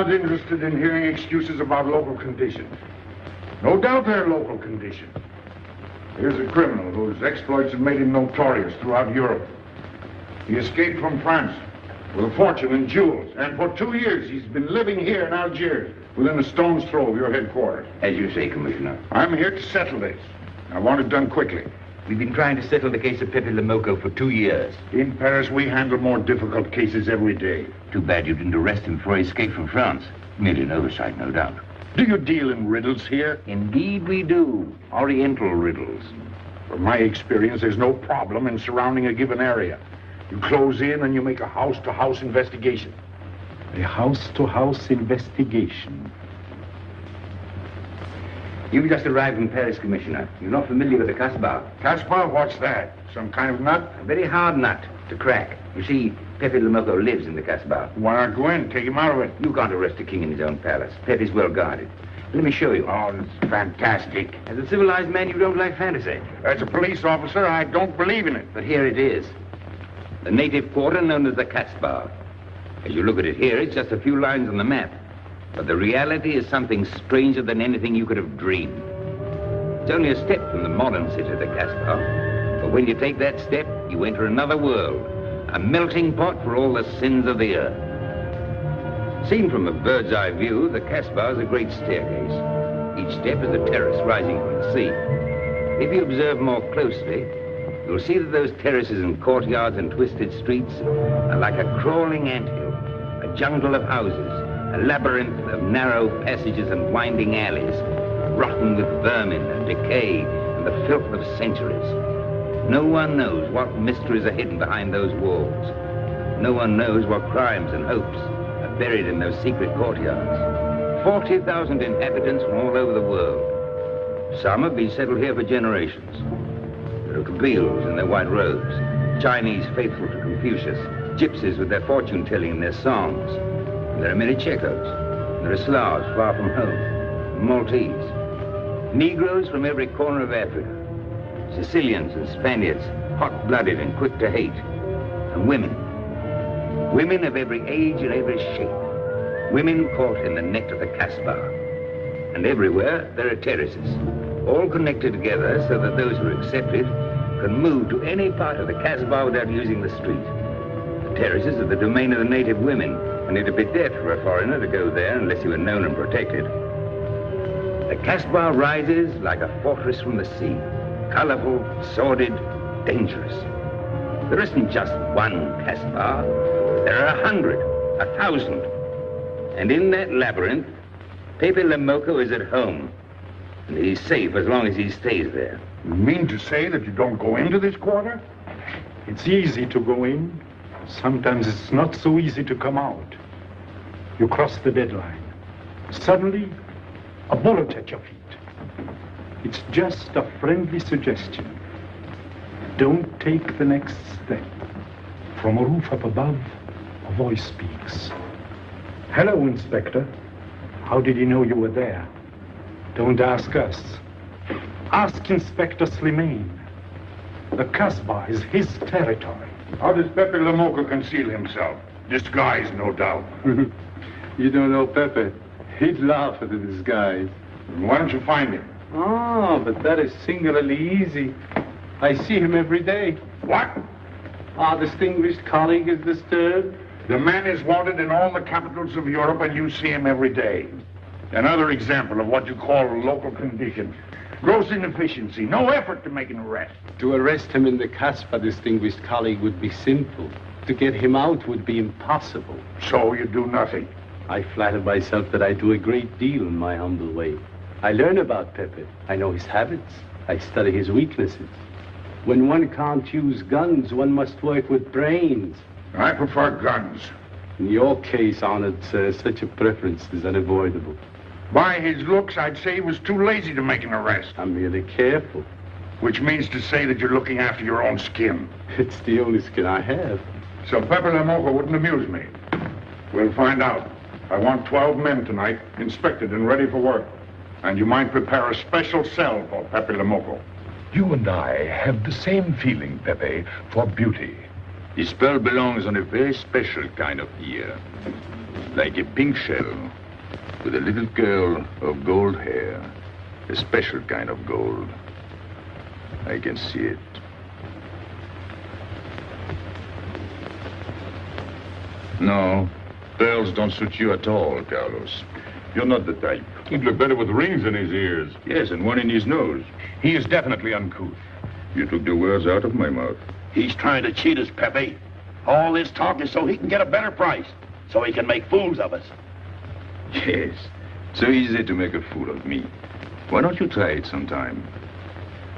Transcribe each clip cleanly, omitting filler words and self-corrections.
not interested in hearing excuses about local conditions. No doubt they're local conditions. Here's a criminal whose exploits have made him notorious throughout Europe. He escaped from France with a fortune in jewels, and for 2 years he's been living here in Algiers, within a stone's throw of your headquarters. As you say, Commissioner. I'm here to settle this. I want it done quickly. We've been trying to settle the case of Pépé le Moko for 2 years. In Paris, we handle more difficult cases every day. Too bad you didn't arrest him before he escaped from France. Merely an oversight, no doubt. Do you deal in riddles here? Indeed we do. Oriental riddles. From my experience, there's no problem in surrounding a given area. You close in and you make a house-to-house investigation. A house-to-house investigation. You've just arrived in Paris, Commissioner. You're not familiar with the Casbah. Casbah? What's that? Some kind of nut? A very hard nut to crack. You see, Pépé le Moko lives in the Casbah. Why not go in? Take him out of it. You can't arrest a king in his own palace. Pépé's well guarded. Let me show you. Oh, that's fantastic. As a civilized man, you don't like fantasy. As a police officer, I don't believe in it. But here it is. The native quarter known as the Casbah. As you look at it here, it's just a few lines on the map. But the reality is something stranger than anything you could have dreamed. It's only a step from the modern city, the Casbah. But when you take that step, you enter another world, a melting pot for all the sins of the earth. Seen from a bird's eye view, the Casbah is a great staircase. Each step is a terrace rising from the sea. If you observe more closely, you'll see that those terraces and courtyards and twisted streets are like a crawling anthill, a jungle of houses, a labyrinth of narrow passages and winding alleys, rotten with vermin and decay and the filth of centuries. No one knows what mysteries are hidden behind those walls. No one knows what crimes and hopes are buried in those secret courtyards. 40,000 inhabitants from all over the world. Some have been settled here for generations. There are Kabyles in their white robes, Chinese faithful to Confucius, gypsies with their fortune-telling and their songs. There are many Checos. There are Slavs far from home, Maltese. Negroes from every corner of Africa. Sicilians and Spaniards, hot-blooded and quick to hate. And women. Women of every age and every shape. Women caught in the net of the Casbah. And everywhere there are terraces, all connected together so that those who are accepted can move to any part of the Casbah without using the street. The terraces are the domain of the native women, and it'd be death for a foreigner to go there unless you were known and protected. The Casbah rises like a fortress from the sea, colorful, sordid, dangerous. There isn't just one Casbah. There are 100, 1,000. And in that labyrinth, Pépé le Moko is at home. And he's safe as long as he stays there. You mean to say that you don't go into this quarter? It's easy to go in. Sometimes it's not so easy to come out. You cross the deadline. Suddenly, a bullet at your feet. It's just a friendly suggestion. Don't take the next step. From a roof up above, a voice speaks. Hello, Inspector. How did he know you were there? Don't ask us. Ask Inspector Slimane. The Casbah is his territory. How does Pépé le Moko conceal himself? Disguised, no doubt. You don't know Pépé. He'd laugh at the disguise. Why don't you find him? Oh, but that is singularly easy. I see him every day. What? Our distinguished colleague is disturbed. The man is wanted in all the capitals of Europe, and you see him every day. Another example of what you call local conditions. Gross inefficiency, no effort to make an arrest. To arrest him in the Casbah, distinguished colleague, would be simple. To get him out would be impossible. So you do nothing? I flatter myself that I do a great deal in my humble way. I learn about Pépé. I know his habits. I study his weaknesses. When one can't use guns, one must work with brains. I prefer guns. In your case, honored sir, such a preference is unavoidable. By his looks, I'd say he was too lazy to make an arrest. I'm merely careful. Which means to say that you're looking after your own skin. It's the only skin I have. So Pépé le Moko wouldn't amuse me. We'll find out. I want 12 men tonight, inspected and ready for work. And you might prepare a special cell for Pépé le Moko. You and I have the same feeling, Pépé, for beauty. This pearl belongs on a very special kind of ear. Like a pink shell, with a little curl of gold hair. A special kind of gold. I can see it. No, pearls don't suit you at all, Carlos. You're not the type. He'd look better with rings in his ears. Yes, and one in his nose. He is definitely uncouth. You took the words out of my mouth. He's trying to cheat us, Pepe. All this talk is so he can get a better price, so he can make fools of us. Yes, so easy to make a fool of me. Why don't you try it sometime?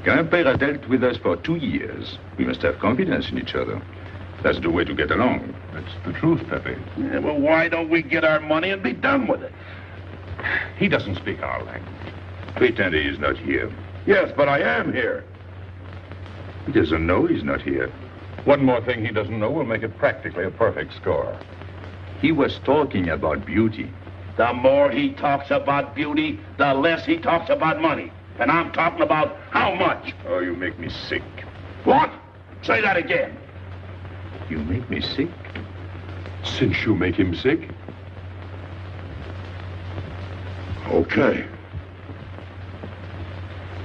Grandpère has dealt with us for 2 years. We must have confidence in each other. That's the way to get along. That's the truth, Pepe. Yeah, well, why don't we get our money and be done with it? He doesn't speak our language. Pretend he is not here. Yes, but I am here. He doesn't know he's not here. One more thing he doesn't know will make it practically a perfect score. He was talking about beauty. The more he talks about beauty, the less he talks about money. And I'm talking about how much. Oh, you make me sick. What? Say that again. You make me sick? Since you make him sick? Okay.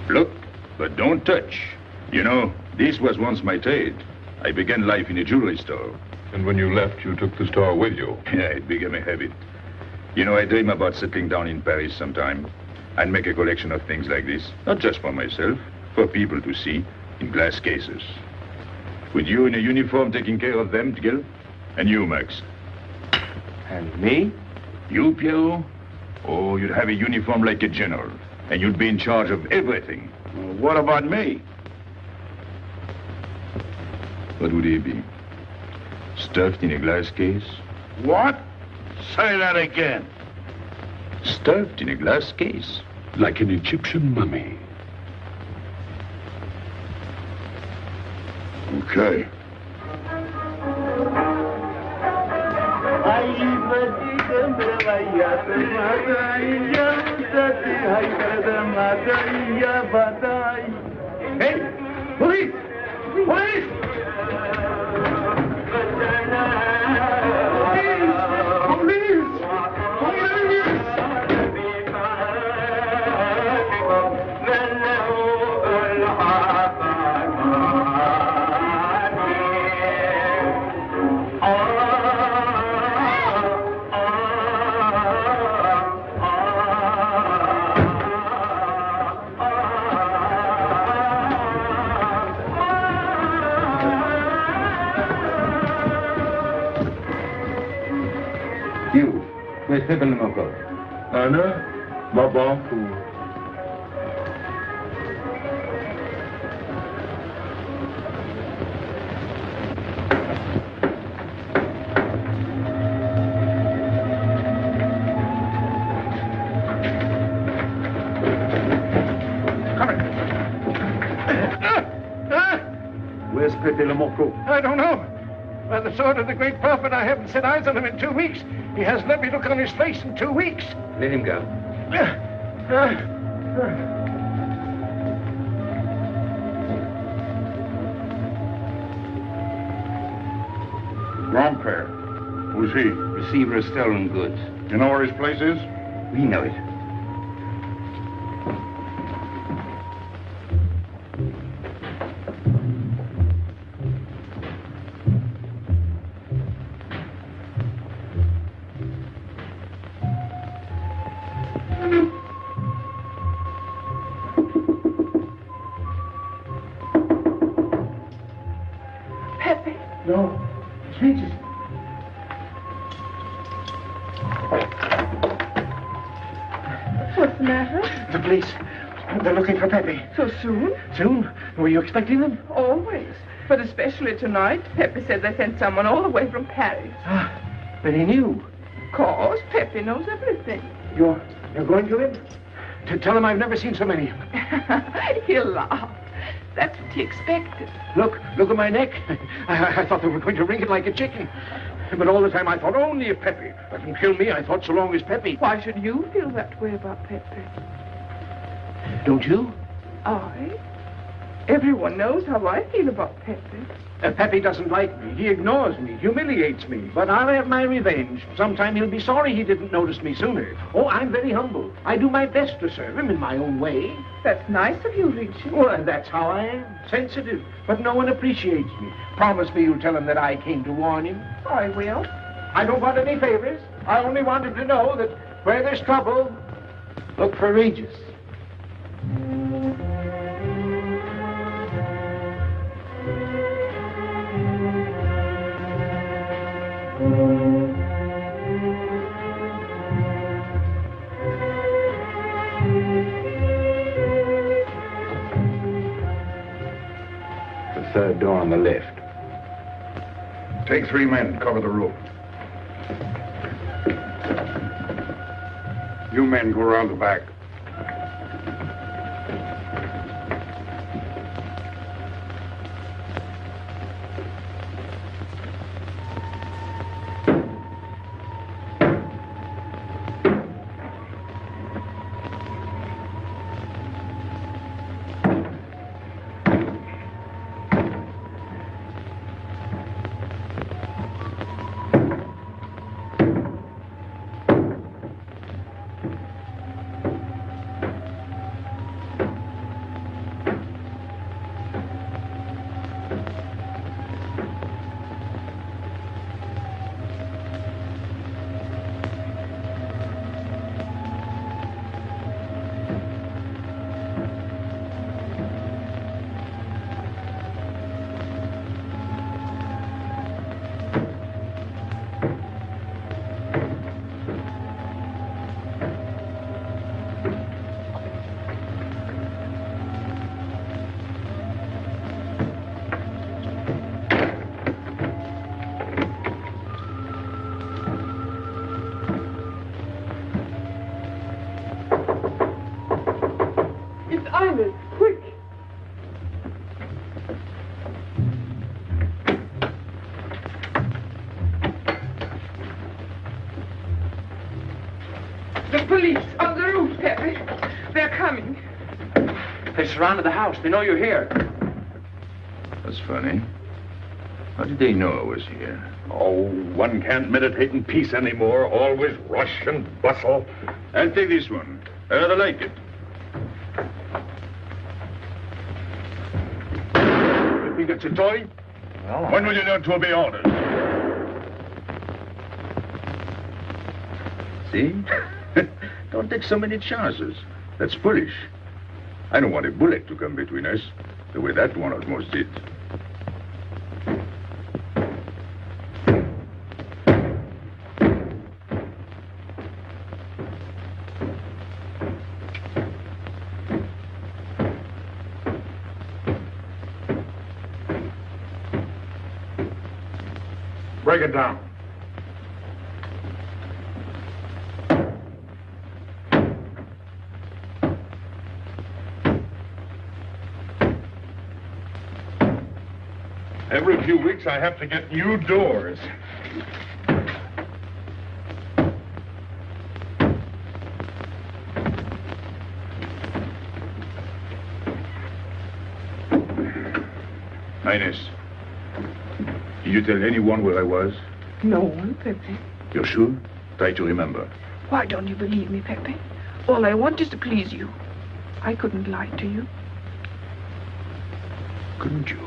Look, but don't touch. You know, this was once my trade. I began life in a jewelry store. And when you left, you took the store with you. Yeah, it became a habit. You know, I dream about settling down in Paris sometime. I'd make a collection of things like this. Not just for myself, for people to see, in glass cases. With you in a uniform taking care of them, Gil? And you, Max? And me? You, Pierrot? Oh, you'd have a uniform like a general. And you'd be in charge of everything. Well, what about me? What would he be? Stuffed in a glass case? What? Say that again. Stuffed in a glass case. Like an Egyptian mummy. Okay. Hey! Police! Police! You, where's Pépé le Moko? Anna, Babanku. Where's Pépé le Moko? I don't know. By the sword of the great prophet, I haven't set eyes on him in 2 weeks. He hasn't let me look on his face in 2 weeks. Let him go. Grandpère. Who's he? Receiver of stolen goods. You know where his place is? We know it. No. Jesus. What's the matter? The police. They're looking for Pepe. So soon? Soon? Were you expecting them? Always. But especially tonight. Pepe said they sent someone all the way from Paris. Ah, but he knew. Of course, Pepe knows everything. You're going to him? To tell him I've never seen so many. He'll laugh. That's what he expected. Look at my neck. I thought they were going to wring it like a chicken. But all the time I thought only of Pepe. Let them kill me, I thought so long as Pepe. Why should you feel that way about Pepe? Don't you? I? Everyone knows how I feel about Pepe. Pepe doesn't like me. He ignores me, humiliates me. But I'll have my revenge. Sometime he'll be sorry he didn't notice me sooner. Oh, I'm very humble. I do my best to serve him in my own way. That's nice of you, Richard. Well, and that's how I am. Sensitive. But no one appreciates me. Promise me you'll tell him that I came to warn him. I will. I don't want any favors. I only want him to know that where there's trouble, look for Regis. The third door on the left. Take 3 men, cover the roof. You men go around the back. Quick! The police on the roof, Pepe. They're coming. They surrounded the house. They know you're here. That's funny. How did they know I was here? Oh, one can't meditate in peace anymore. Always rush and bustle. I'll take this one. I rather like it. You think it's a toy? Well, When will you learn to obey orders? See? Don't take so many chances. That's foolish. I don't want a bullet to come between us, the way that one almost did. Break it down. Every few weeks I have to get new doors. Highness, did you tell anyone where I was? No one, Pepe. You're sure? Try to remember. Why don't you believe me, Pepe? All I want is to please you. I couldn't lie to you. Couldn't you?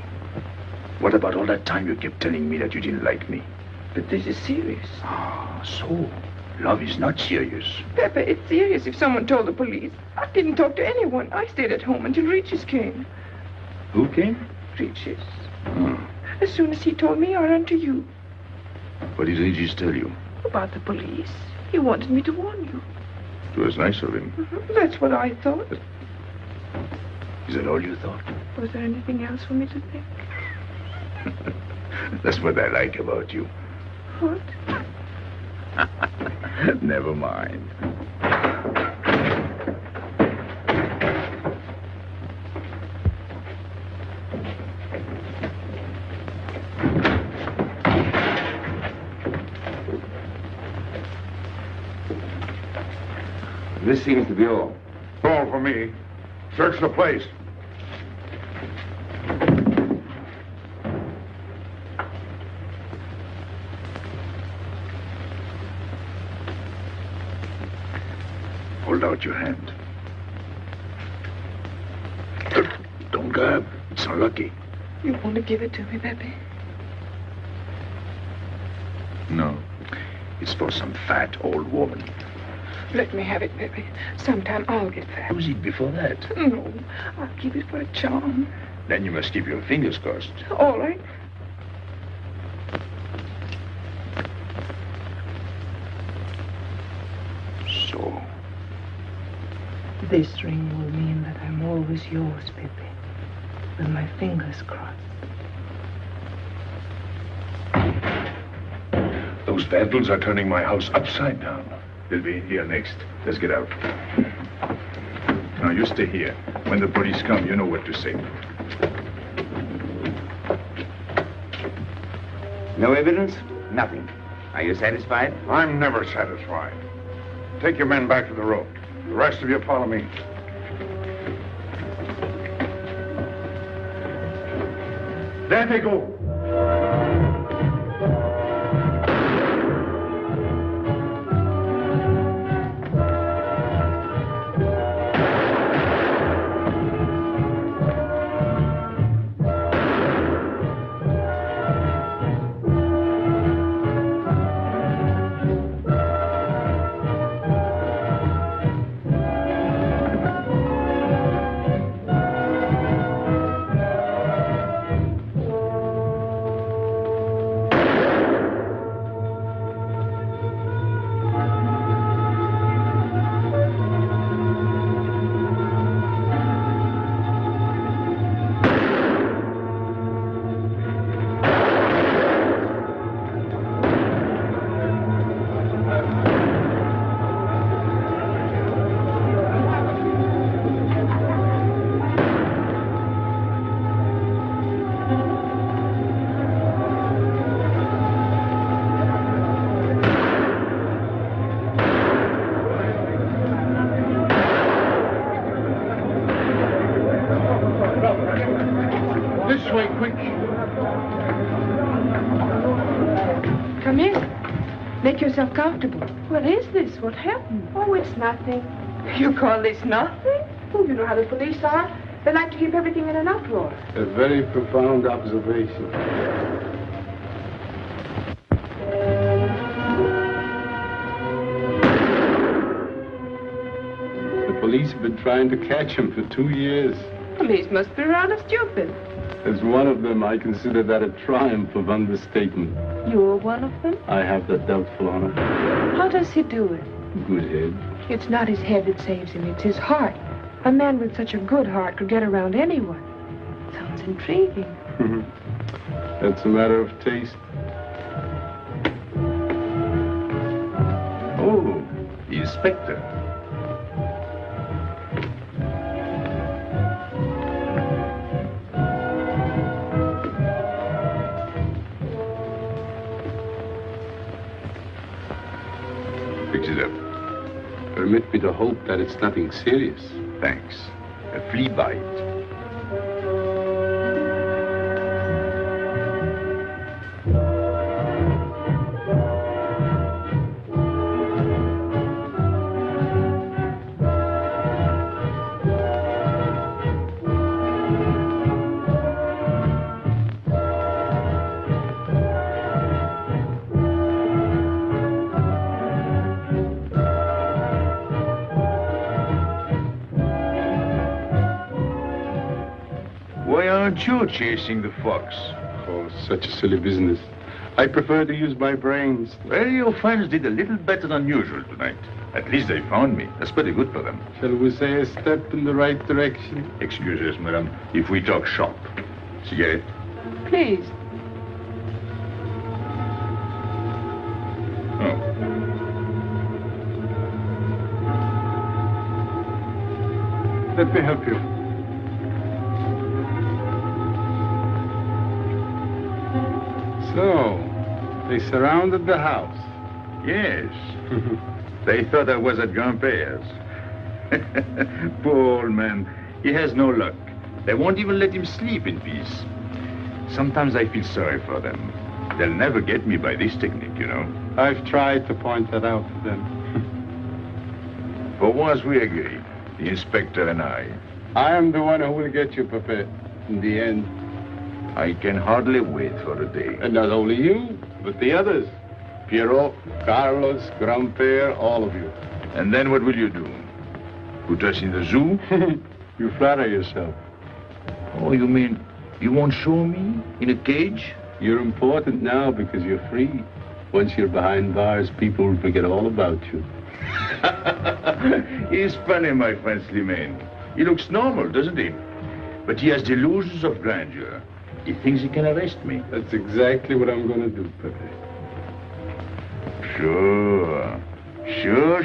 What about all that time you kept telling me that you didn't like me? But this is serious. Ah, so love is not serious. Pepe, it's serious if someone told the police. I didn't talk to anyone. I stayed at home until Regis came. Who came? Regis. Hmm. As soon as he told me, I ran to you. What did Regis tell you? About the police. He wanted me to warn you. It was nice of him. That's what I thought. Is that all you thought? Was there anything else for me to think? That's what I like about you. What? Never mind. This seems to be all. All for me. Search the place. out your hand. Don't grab. It's unlucky. You want to give it to me, Pépé? No. It's for some fat old woman. Let me have it, Pépé. Sometime I'll get fat. Use it before that. No, I'll keep it for a charm. Then you must keep your fingers crossed. All right. So. This ring will mean that I'm always yours, Pépé. With my fingers crossed. Those vandals are turning my house upside down. They'll be here next. Let's get out. Now, you stay here. When the police come, you know what to say. No evidence? Nothing. Are you satisfied? I'm never satisfied. Take your men back to the road. The rest of you follow me. There they go. Make yourself comfortable. What is this? What happened? Oh, it's nothing. You call this nothing? Oh, you know how the police are. They like to keep everything in an uproar. A very profound observation. The police have been trying to catch him for 2 years. Police must be rather stupid. As one of them, I consider that a triumph of understatement. You're one of them? I have that doubtful honor. How does he do it? Good head. It's not his head that saves him, it's his heart. A man with such a good heart could get around anyone. Sounds intriguing. That's a matter of taste. Oh, the inspector. Fix it up. Permit me to hope that it's nothing serious. Thanks. A flea bite. You're chasing the fox. Oh, such a silly business. I prefer to use my brains. Well, your friends did a little better than usual tonight. At least they found me. That's pretty good for them. Shall we say a step in the right direction? Excuse us, madam, if we talk shop. Cigarette? Please. Oh. Let me help you. So, they surrounded the house. Yes. They thought I was at Grandpère's. Poor old man. He has no luck. They won't even let him sleep in peace. Sometimes I feel sorry for them. They'll never get me by this technique, you know. I've tried to point that out to them. For once we agreed, the inspector and I. I am the one who will get you, Pépé, in the end. I can hardly wait for the day. And not only you, but the others. Pierrot, Carlos, Grandpère, all of you. And then what will you do? Put us in the zoo? You flatter yourself. Oh, you mean you won't show me in a cage? You're important now because you're free. Once you're behind bars, people will forget all about you. He's funny, my friend Slimane. He looks normal, doesn't he? But he has delusions of grandeur. He thinks he can arrest me. That's exactly what I'm going to do, Pépé. Sure. Sure.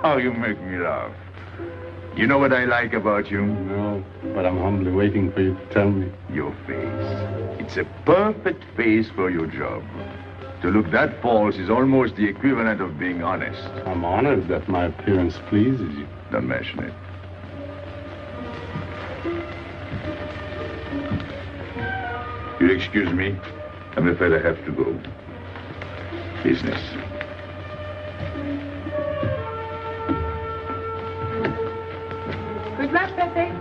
How you make me laugh. You know what I like about you? No, but I'm humbly waiting for you to tell me. Your face. It's a perfect face for your job. To look that false is almost the equivalent of being honest. I'm honored that my appearance pleases you. Don't mention it. You'll excuse me. I'm afraid I have to go. Business. Good luck, Pépé.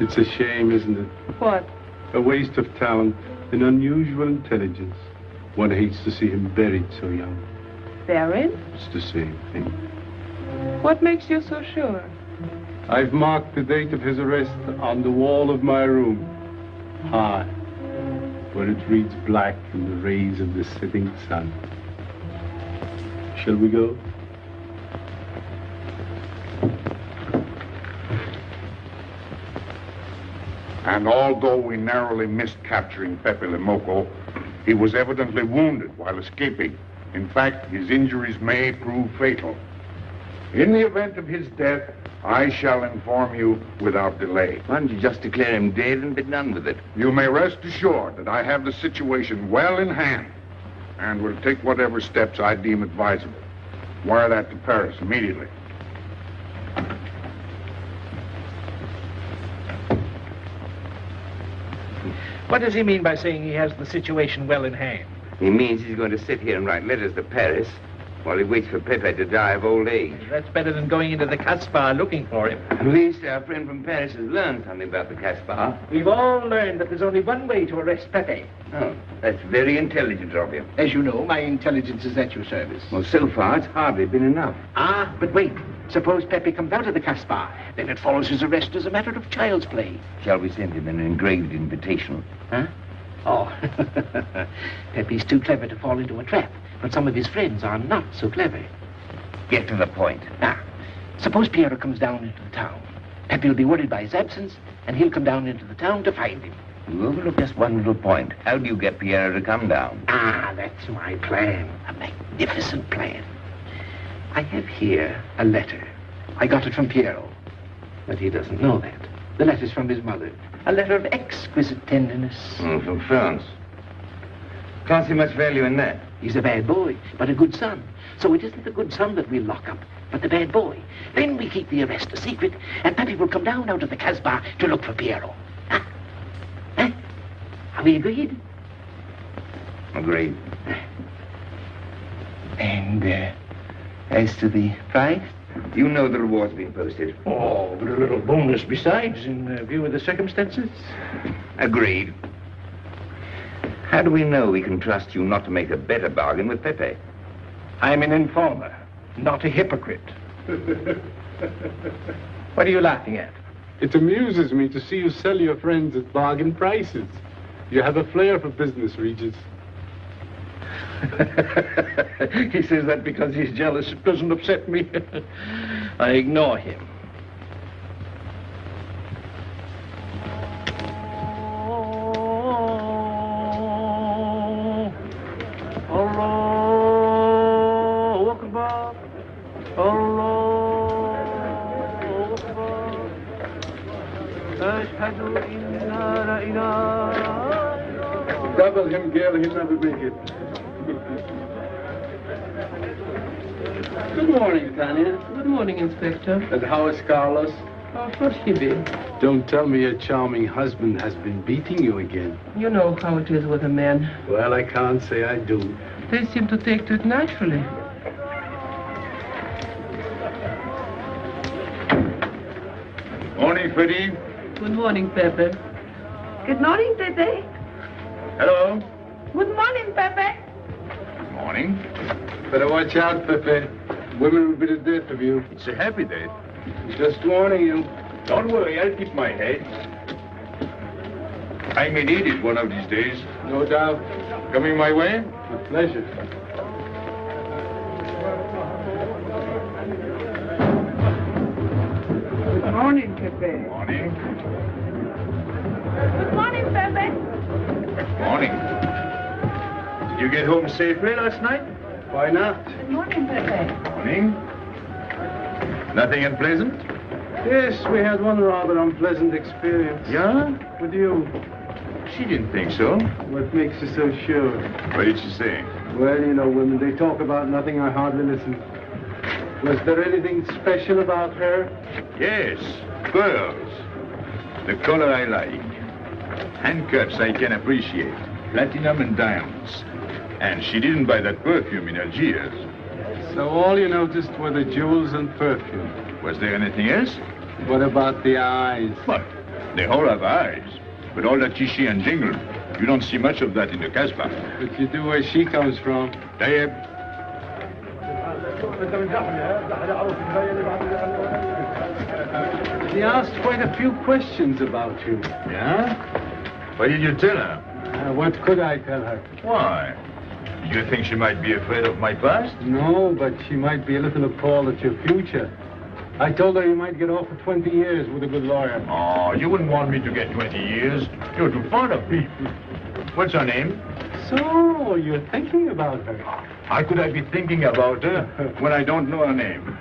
It's a shame, isn't it? What? A waste of talent, an unusual intelligence. One hates to see him buried so young. Buried? It's the same thing. What makes you so sure? I've marked the date of his arrest on the wall of my room. High, where it reads black in the rays of the setting sun. Shall we go? And although we narrowly missed capturing Pépé le Moko, he was evidently wounded while escaping. In fact, his injuries may prove fatal. In the event of his death, I shall inform you without delay. Why don't you just declare him dead and be done with it? You may rest assured that I have the situation well in hand and will take whatever steps I deem advisable. Wire that to Paris immediately. What does he mean by saying he has the situation well in hand? He means he's going to sit here and write letters to Paris while he waits for Pépé to die of old age. That's better than going into the Casbah looking for him. At least our friend from Paris has learned something about the Casbah. We've all learned that there's only one way to arrest Pépé. Oh, that's very intelligent of you. As you know, my intelligence is at your service. Well, so far, it's hardly been enough. Ah, but wait. Suppose Pépé comes out of the Casbah. Then it follows his arrest as a matter of child's play. Shall we send him an engraved invitation? Huh? Oh, Pépé's too clever to fall into a trap, but some of his friends are not so clever. Get to the point. Now, suppose Pierre comes down into the town. Pépé will be worried by his absence, and he'll come down into the town to find him. You overlook just one little point. How do you get Pierre to come down? Ah, that's my plan. A magnificent plan. I have here a letter. I got it from Pierrot, but he doesn't know that. The letter's from his mother. A letter of exquisite tenderness. From France. Can't see much value in that. He's a bad boy, but a good son. So it isn't the good son that we'll lock up, but the bad boy. Then we keep the arrest a secret, and Pépé will come down out of the Casbah to look for Pierrot. Huh? Huh? Are we agreed? Agreed. And, as to the price? You know the reward's been posted. Oh, but a little bonus besides, in view of the circumstances. Agreed. How do we know we can trust you not to make a better bargain with Pépé? I'm an informer, not a hypocrite. What are you laughing at? It amuses me to see you sell your friends at bargain prices. You have a flair for business, Regis. He says that because he's jealous. It doesn't upset me. I ignore him. Allahu Akbar. Allahu Akbar. Ashhadu inna la ilaha. Double him, girl, he'll never make it. Good morning, Tanya. Good morning, Inspector. And how is Carlos? Of course she did. Don't tell me your charming husband has been beating you again. You know how it is with a man. Well, I can't say I do. They seem to take to it naturally. Morning, Freddie. Good morning, Pépé. Good morning, Pépé. Hello. Good morning, Pépé. Morning. Better watch out, Pepe. Women will be the death of you. It's a happy day. Just warning you. Don't worry, I'll keep my head. I may need it one of these days. No doubt. Coming my way? With pleasure. Good morning, Pépé. Morning. Good morning, Pépé. Morning. Did you get home safely last night? Why not? Good morning, Pépé. Morning. Nothing unpleasant? Yes, we had one rather unpleasant experience. Yeah? With you. She didn't think so. What makes you so sure? What did she say? Well, you know, women, they talk about nothing. I hardly listen. Was there anything special about her? Yes, pearls. The color I like. Handcuffs I can appreciate. Platinum and diamonds. And she didn't buy that perfume in Algiers. So all you noticed were the jewels and perfume. Was there anything else? What about the eyes? What? They all have eyes. But all that chichi and jingle, you don't see much of that in the Casbah. But you do where she comes from. Tayyib. She asked quite a few questions about you. Yeah? What did you tell her? What could I tell her? Why? You think she might be afraid of my past? No, but she might be a little appalled at your future. I told her you might get off for 20 years with a good lawyer. Oh, you wouldn't want me to get 20 years. You're too fond of people. What's her name? So, you're thinking about her. How could I be thinking about her when I don't know her name?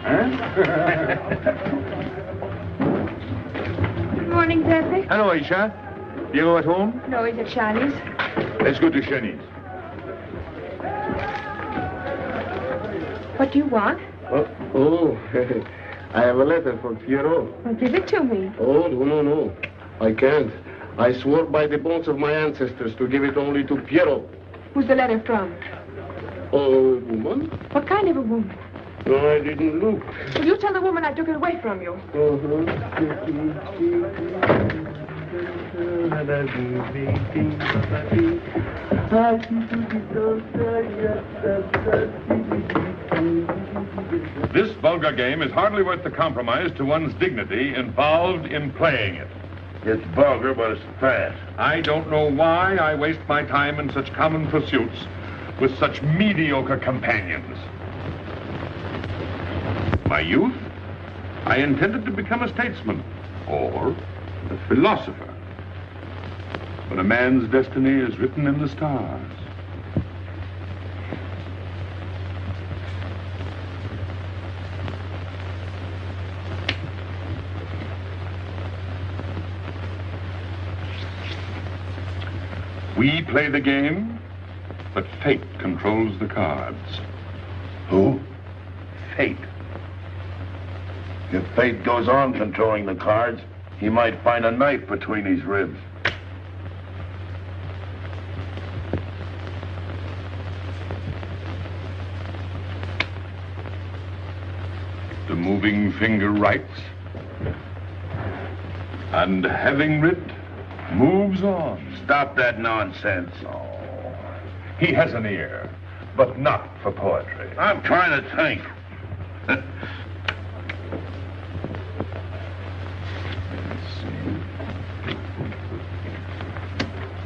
Huh? Good morning, Pépé. Hello, Aisha. Piero at home? No, he's at Shani's. Let's go to Shani's. What do you want? Oh, I have a letter for Piero. Well, give it to me. Oh, no. I can't. I swore by the bones of my ancestors to give it only to Piero. Who's the letter from? Oh, woman? What kind of a woman? No, I didn't look. Will you tell the woman I took it away from you? This vulgar game is hardly worth the compromise to one's dignity involved in playing it. It's vulgar, but it's fast. I don't know why I waste my time in such common pursuits with such mediocre companions. My youth, I intended to become a statesman or a philosopher. But a man's destiny is written in the stars. We play the game, but fate controls the cards. Who? Fate. If fate goes on controlling the cards, he might find a knife between his ribs. The moving finger writes, and having writ, moves on. Stop that nonsense. Oh, he has an ear, but not for poetry. I'm trying to think.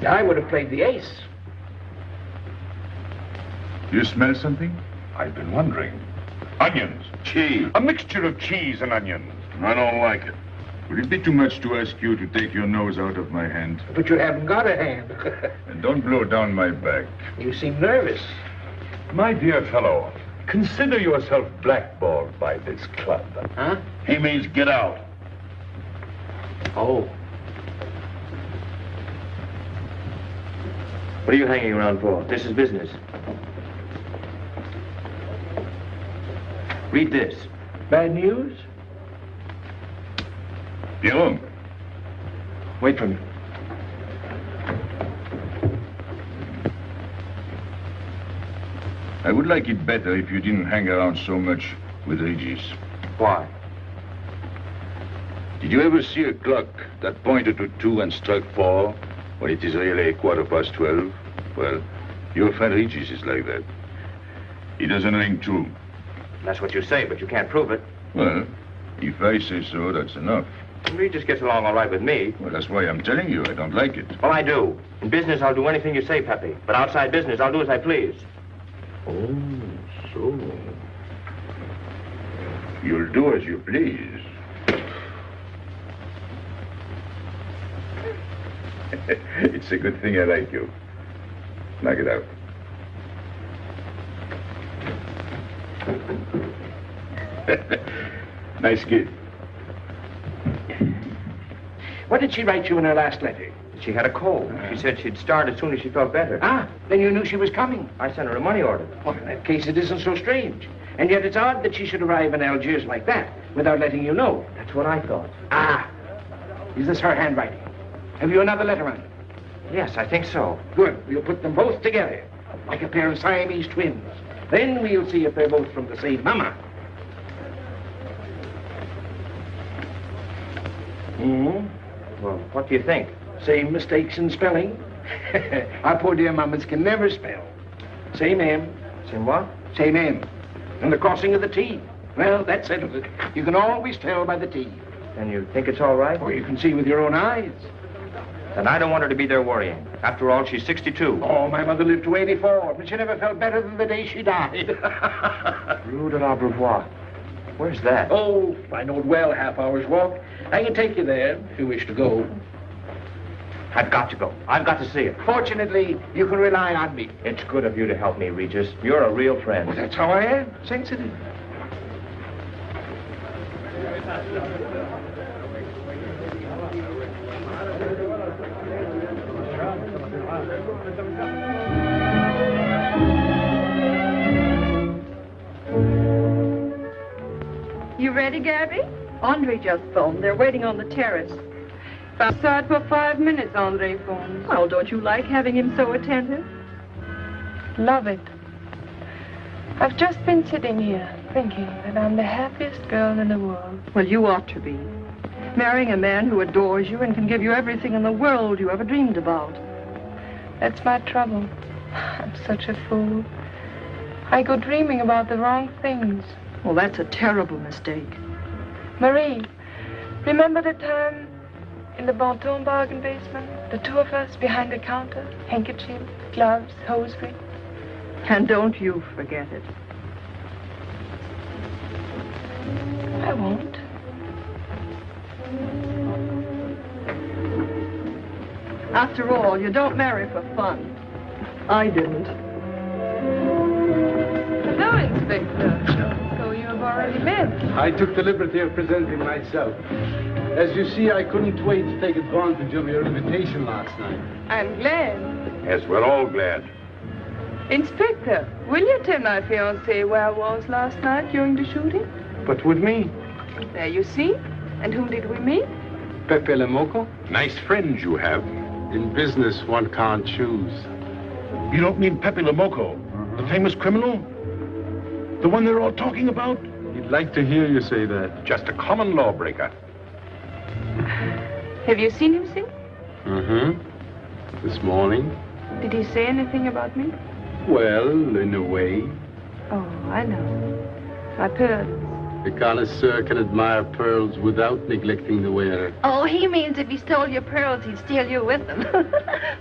I would have played the ace. You smell something? I've been wondering. Onions. Cheese. A mixture of cheese and onions. I don't like it. Would it be too much to ask you to take your nose out of my hand? But you haven't got a hand. And don't blow down my back. You seem nervous. My dear fellow, consider yourself blackballed by this club. Huh? He means get out. Oh. What are you hanging around for? This is business. Read this. Bad news? Pierrot. Wait for me. I would like it better if you didn't hang around so much with Regis. Why? Did you ever see a clock that pointed to 2 and struck 4 when it is really 12:15? Well, your friend Regis is like that. He doesn't ring 2. That's what you say, but you can't prove it. Well, if I say so, that's enough. Regis gets along all right with me. Well, that's why I'm telling you I don't like it. Well, I do. In business, I'll do anything you say, Pepe. But outside business, I'll do as I please. Oh, so. You'll do as you please. It's a good thing I like you. Knock it out. Nice kid. What did she write you in her last letter? She had a cold. She said she'd start as soon as she felt better. Ah, then you knew she was coming. I sent her a money order. Well, in that case, it isn't so strange. And yet it's odd that she should arrive in Algiers like that, without letting you know. That's what I thought. Ah, is this her handwriting? Have you another letter on it? Yes, I think so. Good. We'll put them both together, like a pair of Siamese twins. Then we'll see if they're both from the same mama. Well, what do you think? Same mistakes in spelling. Our poor dear mamas can never spell. Same M. Same what? Same M. And the crossing of the T. Well, that settles it. You can always tell by the T. And you think it's all right? Or you can see with your own eyes. Then I don't want her to be there worrying. After all, she's 62. Oh, my mother lived to 84, but she never felt better than the day she died. Rue de l'Abreuvoir. Where's that? Oh, I know it well, half hour's walk. I can take you there if you wish to go. I've got to go. I've got to see it. Fortunately, you can rely on me. It's good of you to help me, Regis. You're a real friend. Well, that's how I am. Sensitive. You ready, Gabby? Andre just phoned. They're waiting on the terrace. Outside for 5 minutes, Andre phones. Oh, don't you like having him so attentive? Love it. I've just been sitting here thinking that I'm the happiest girl in the world. Well, you ought to be. Marrying a man who adores you and can give you everything in the world you ever dreamed about. That's my trouble. I'm such a fool. I go dreaming about the wrong things. Well, that's a terrible mistake. Marie, remember the time in the Bonton bargain basement? The two of us behind the counter, handkerchief, gloves, hosiery. And don't you forget it. I won't. After all, you don't marry for fun. I didn't. Hello, Inspector. So you have already met. I took the liberty of presenting myself. As you see, I couldn't wait to take advantage of your invitation last night. I'm glad. Yes, we're all glad. Inspector, will you tell my fiancé where I was last night during the shooting? But with me? There you see. And whom did we meet? Pépé le Moko? Nice friends you have. In business, one can't choose. You don't mean Pépé le Moko, the famous criminal? The one they're all talking about? He'd like to hear you say that. Just a common lawbreaker. Have you seen him since? Mm-hmm. This morning. Did he say anything about me? Well, in a way. Oh, I know. My pearls. The connoisseur can admire pearls without neglecting the wearer. Oh, he means if he stole your pearls, he'd steal you with them.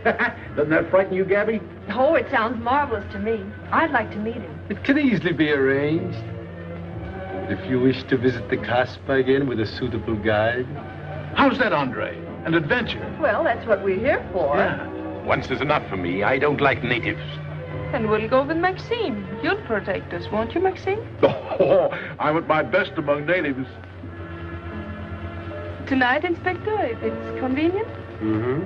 Doesn't that frighten you, Gabby? Oh, it sounds marvelous to me. I'd like to meet him. It can easily be arranged. If you wish to visit the Casbah again with a suitable guide. How's that, Andre? An adventure? Well, that's what we're here for. Yeah. Once is enough for me. I don't like natives. And we'll go with Maxime. You'll protect us, won't you, Maxime? Oh, I'm at my best among natives. Tonight, Inspector, if it's convenient? Mm-hmm.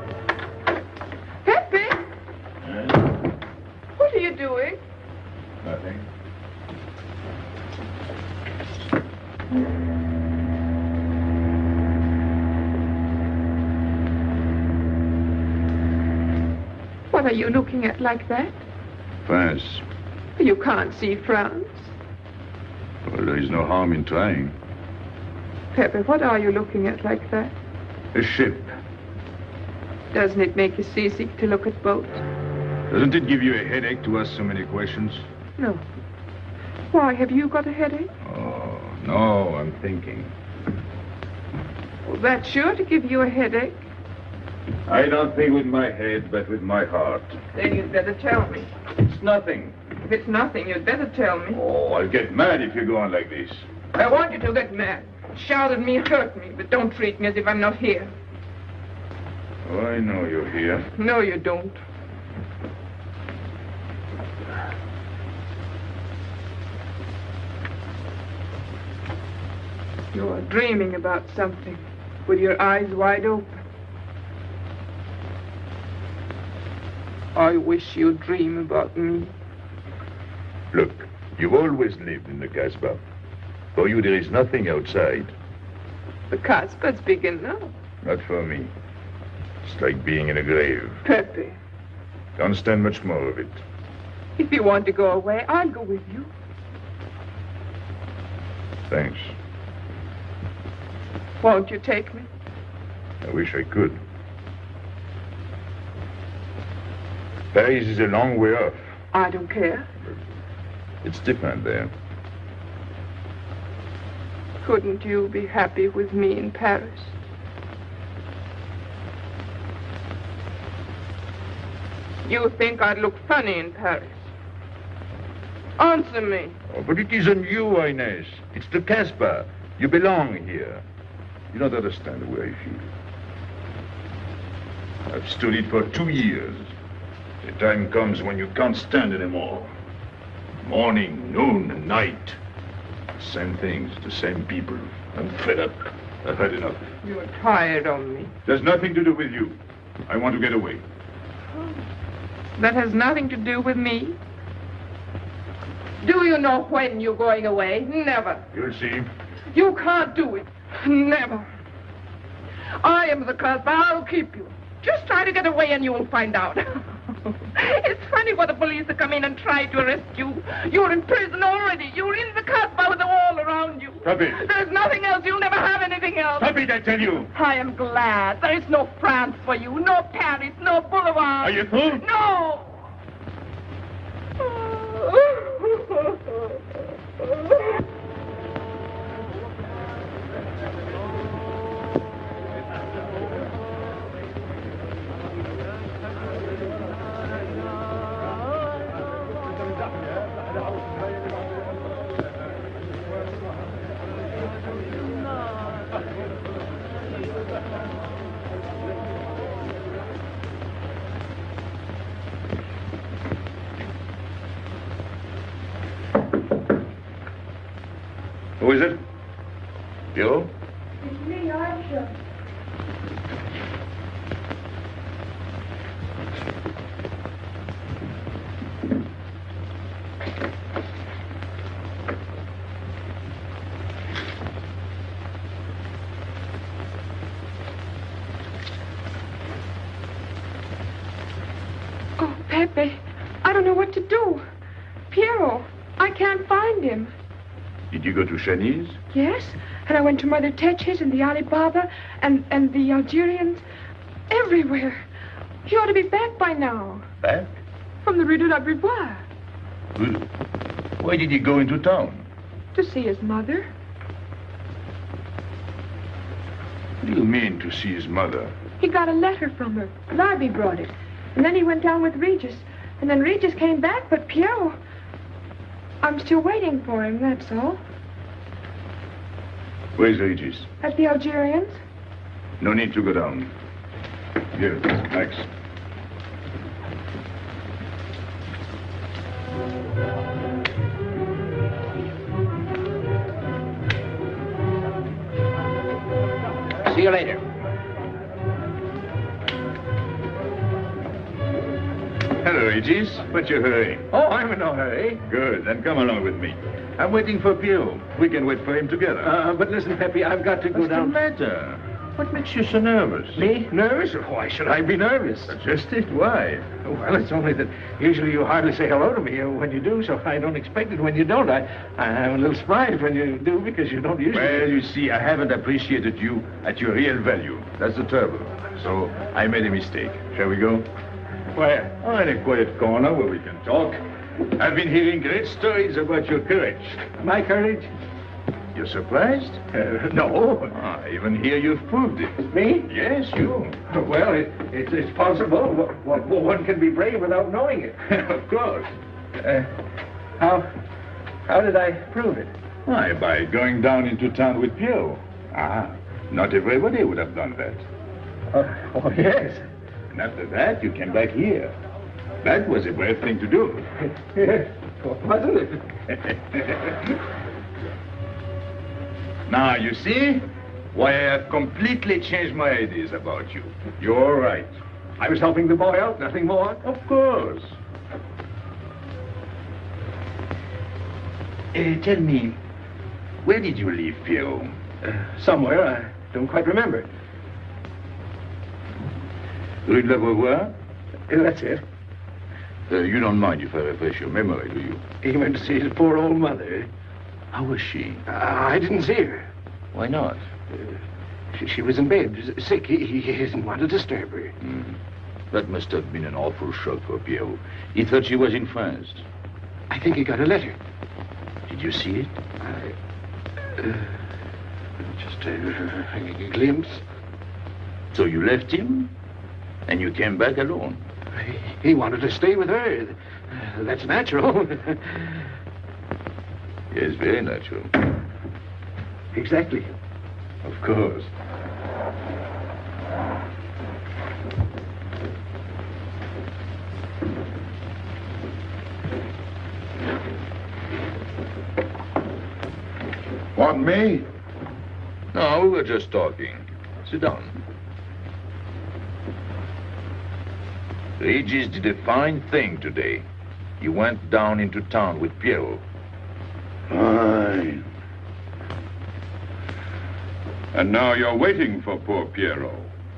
Pepe! What are you doing? Nothing. are you looking at like that? France. You can't see France. Well, there is no harm in trying. Pépé, what are you looking at like that? A ship. Doesn't it make you seasick to look at boats? Doesn't it give you a headache to ask so many questions? No. Why, have you got a headache? Oh, no, I'm thinking. Well, that's sure to give you a headache. I don't think with my head, but with my heart. Then you'd better tell me. It's nothing. If it's nothing, you'd better tell me. Oh, I'll get mad if you go on like this. I want you to get mad. Shout at me, hurt me, but don't treat me as if I'm not here. Oh, I know you're here. No, you don't. You are dreaming about something with your eyes wide open. I wish you'd dream about me. Look, you've always lived in the Casbah. For you, there is nothing outside. The Casbah's big enough. Not for me. It's like being in a grave. Pépé, Can't stand much more of it. if you want to go away, I'll go with you. Thanks. Won't you take me? I wish I could. Paris is a long way off. I don't care. It's different there. Couldn't you be happy with me in Paris? You think I'd look funny in Paris? Answer me. Oh, but it isn't you, Inez. It's the Casbah. You belong here. You don't understand the way I feel. I've stood it for 2 years. The time comes when you can't stand anymore. Morning, noon, and night. Same things, the same people. I'm fed up. I've had enough. You're tired of me. There's nothing to do with you. I want to get away. That has nothing to do with me. Do you know when you're going away? Never. You'll see. You can't do it. Never. I am the Casbah. I'll keep you. Just try to get away and you'll find out. It's funny for the police to come in and try to arrest you. You're in prison already. You're in the Casbah with the wall around you. Stop it. There's nothing else. You'll never have anything else. Stop it, I tell you. I am glad. There is no France for you. No Paris. No Boulevard. Are you through? No. Who is it? You? It's me, Aisha. Oh, Pépé, I don't know what to do. Piero, I can't find him. Did you go to Chinese? Yes, and I went to Mother Tetch's and the Alibaba and the Algerians. Everywhere. He ought to be back by now. Back? From the Rue de la Brivoire. Good. Why did he go into town? To see his mother. What do you mean, to see his mother? He got a letter from her. Larby brought it. And then he went down with Regis. And then Regis came back, but Piero... I'm still waiting for him, that's all. Where's Regis? At the Algerians. No need to go down. Here, Max. See you later. Hello, Regis. What's your hurry? Oh, I'm in no hurry. Good, then come along with me. I'm waiting for Pio. We can wait for him together. But listen, Pepe, I've got to go What's down. the matter? What makes you so nervous? Me? Nervous? Why should I be nervous? Just it. Why? Well, it's only that usually you hardly say hello to me when you do, so I don't expect it when you don't. I'm a little surprised when you do because you don't usually. Well, you see, I haven't appreciated you at your real value. That's the trouble. So I made a mistake. Shall we go? Where? Oh, in a quiet corner where we can talk. I've been hearing great stories about your courage. My courage? You're surprised? No. I even hear you've proved it. Me? Yes, you. Well, it's possible. One can be brave without knowing it. Of course. How did I prove it? Why, by going down into town with Pierrot. Not everybody would have done that. Oh, yes. And after that, you came back here. That was a brave thing to do. Yes, wasn't it? Now, you see why I have completely changed my ideas about you. You're right. I was helping the boy out, nothing more. Of course. Tell me, where did you leave Pierrot? Somewhere, I don't quite remember. Rue de la Beauvoir? That's it. You don't mind if I refresh your memory, do you? He went to see his poor old mother. How was she? I didn't see her. Why not? She was in bed, sick. He didn't want to disturb her. That must have been an awful shock for Pierrot. He thought she was in France. I think he got a letter. Did you see it? Just a glimpse. So you left him, and you came back alone? He wanted to stay with her. That's natural. Yes, very natural. Exactly. Of course. Want me? No, we were just talking. Sit down. Regis did a fine thing today. He went down into town with Pierrot. Fine. And now you're waiting for poor Pierrot.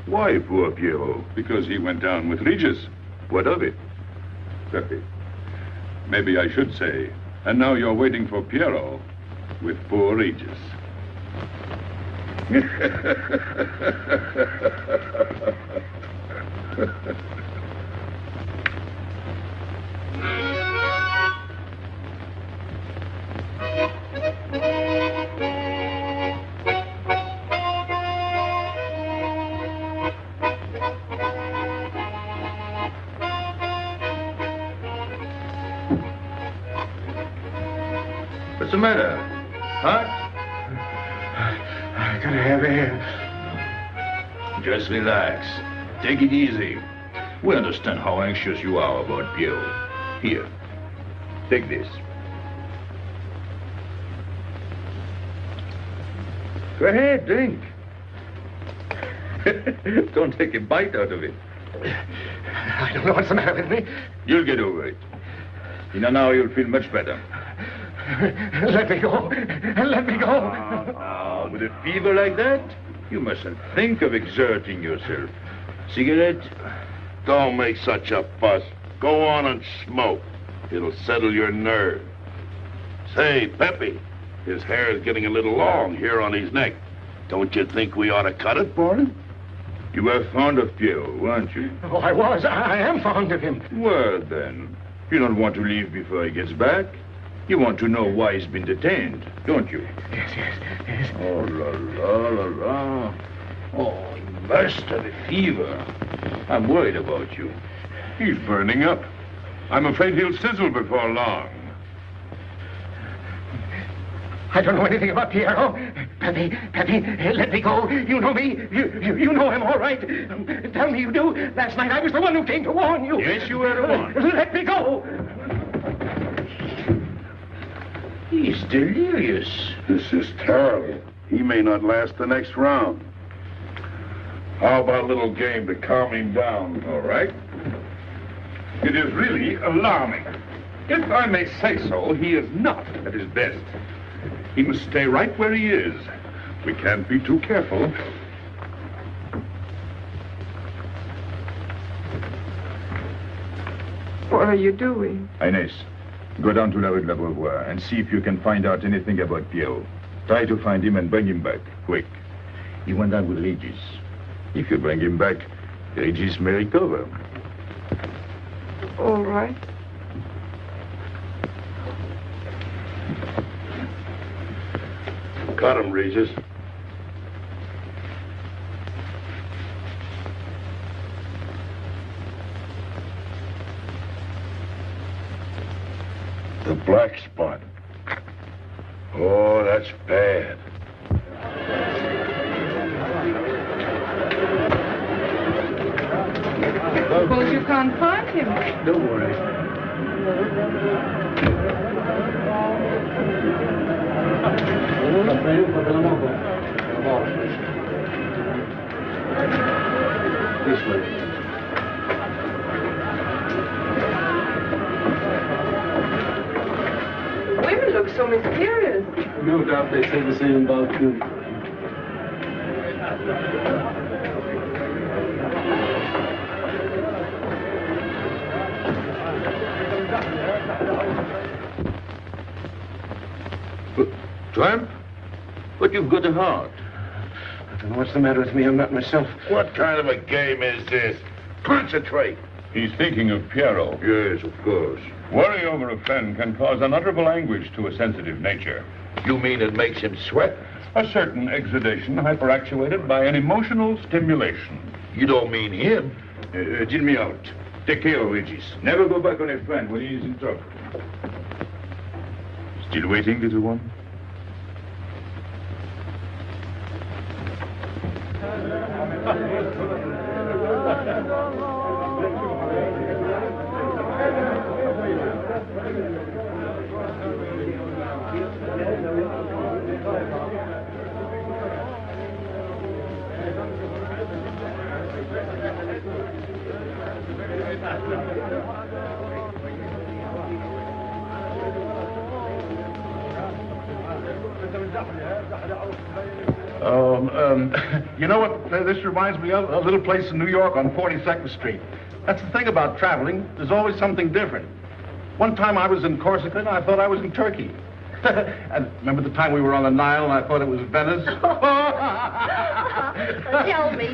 Why poor Pierrot? Because he went down with Regis. What of it? Pepe. Maybe I should say, and now you're waiting for Pierrot with poor Regis. What's the matter? Huh? I gotta have air. Just relax. Take it easy. We understand how anxious you are about Pierrot. Here, take this. Go ahead, drink. Don't take a bite out of it. I don't know what's the matter with me. You'll get over it. In an hour, you'll feel much better. Let me go. Let me go. With a fever like that, you mustn't think of exerting yourself. Cigarette? Don't make such a fuss. Go on and smoke. It'll settle your nerve. Say, Pepe, his hair is getting a little long here on his neck. Don't you think we ought to cut it for him? You were fond of Pierrot, weren't you? Oh, I was. I am fond of him. Well, then, you don't want to leave before he gets back. You want to know why he's been detained, don't you? Yes. Oh, la, la, la, la. Oh, he must have a fever. I'm worried about you. He's burning up. I'm afraid he'll sizzle before long. I don't know anything about Pierrot. Pepe, let me go. You know me. You know him, all right. Tell me you do. Last night I was the one who came to warn you. Yes, you were the one. Let me go. He's delirious. This is terrible. He may not last the next round. How about a little game to calm him down? All right. It is really alarming. If I may say so, he is not at his best. He must stay right where he is. We can't be too careful. What are you doing? Inés, go down to La Rue de la Beauvoir and see if you can find out anything about Pierrot. Try to find him and bring him back, quick. He went down with Regis. If you bring him back, Regis may recover. All right. Got him, Regis. The black spot. Oh, that's bad. Suppose you can't find him. Don't worry. This way. Women look so mysterious. No doubt they say the same about you. Tramp? But you've got a heart. I don't know what's the matter with me. I'm not myself. What kind of a game is this? Concentrate. He's thinking of Pierrot. Yes, of course. Worry over a friend can cause unutterable anguish to a sensitive nature. You mean it makes him sweat? A certain exudation hyperactuated by an emotional stimulation. You don't mean him? Deal me out. Take care of Regis. Never go back on a friend when he is in trouble. Still waiting, little one? You know what this reminds me of? A little place in New York on 42nd Street. That's the thing about traveling. There's always something different. One time I was in Corsica and I thought I was in Turkey. And remember the time we were on the Nile and I thought it was Venice? Tell me,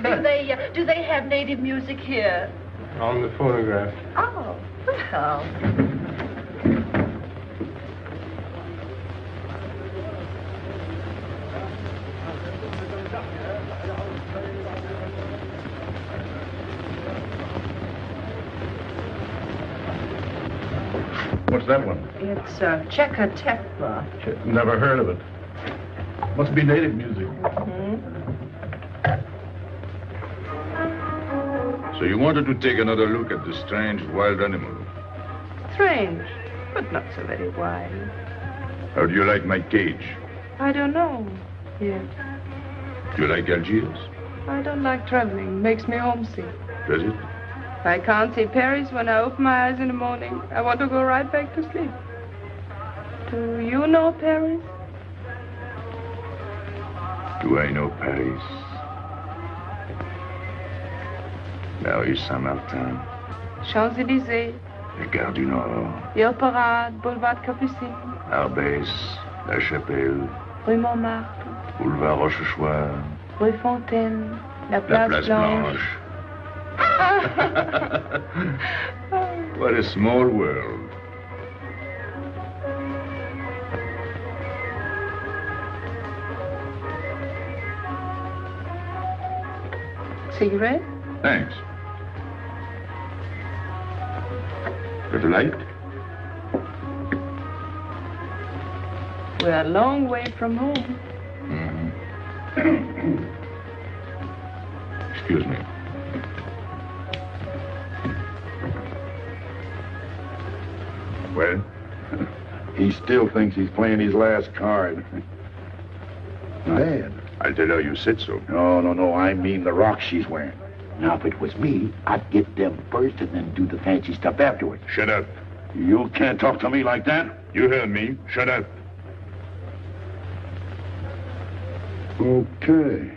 do they have native music here? On the phonograph. Oh, well. What's that one? It's Cheka Tekla. Never heard of it. Must be native music. So you wanted to take another look at the strange wild animal. Strange, but not so very wild. How do you like my cage? I don't know yet. Do you like Algiers? I don't like traveling. Makes me homesick. Does it? I can't see Paris when I open my eyes in the morning. I want to go right back to sleep. Do you know Paris? Do I know Paris? La rue Saint-Martin. Champs-Élysées. La Gare du Nord. Ile Parade, Boulevard Capucine. Arbès, La Chapelle. Rue Montmartre. Boulevard Rochechouart. Rue Fontaine. La La Place Place Blanche. Blanche. What a small world. Cigarette? Thanks. Got a light? We're a long way from home. Excuse me. Well? He still thinks he's playing his last card. Bad. I'll tell her you said so. No. I mean the rock she's wearing. Now, if it was me, I'd get them first and then do the fancy stuff afterwards. Shut up. You can't talk to me like that. You heard me. Shut up. Okay.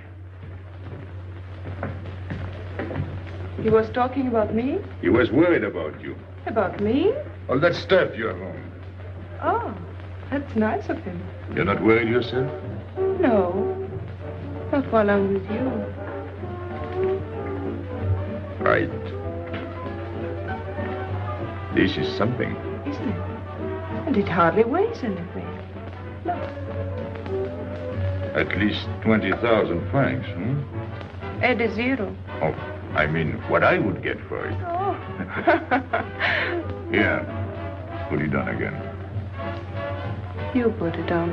He was talking about me? He was worried about you. About me? All that stuff you have on. Oh, that's nice of him. You're not worried yourself? No, not while I'm with you. Right. This is something. Isn't it? And it hardly weighs anything. Look. At least 20,000 francs, hmm? Add a zero. Oh, I mean what I would get for it. Oh. Here, put it on again. You put it on.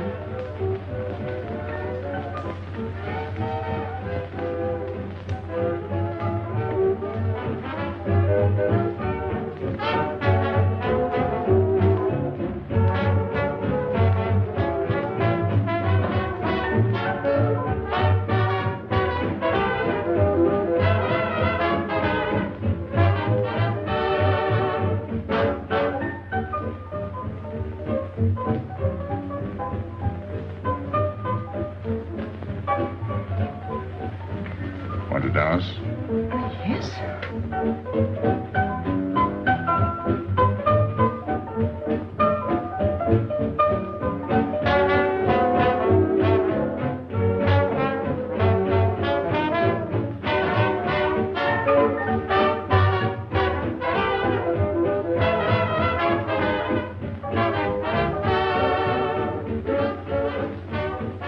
Want to dance? Yes.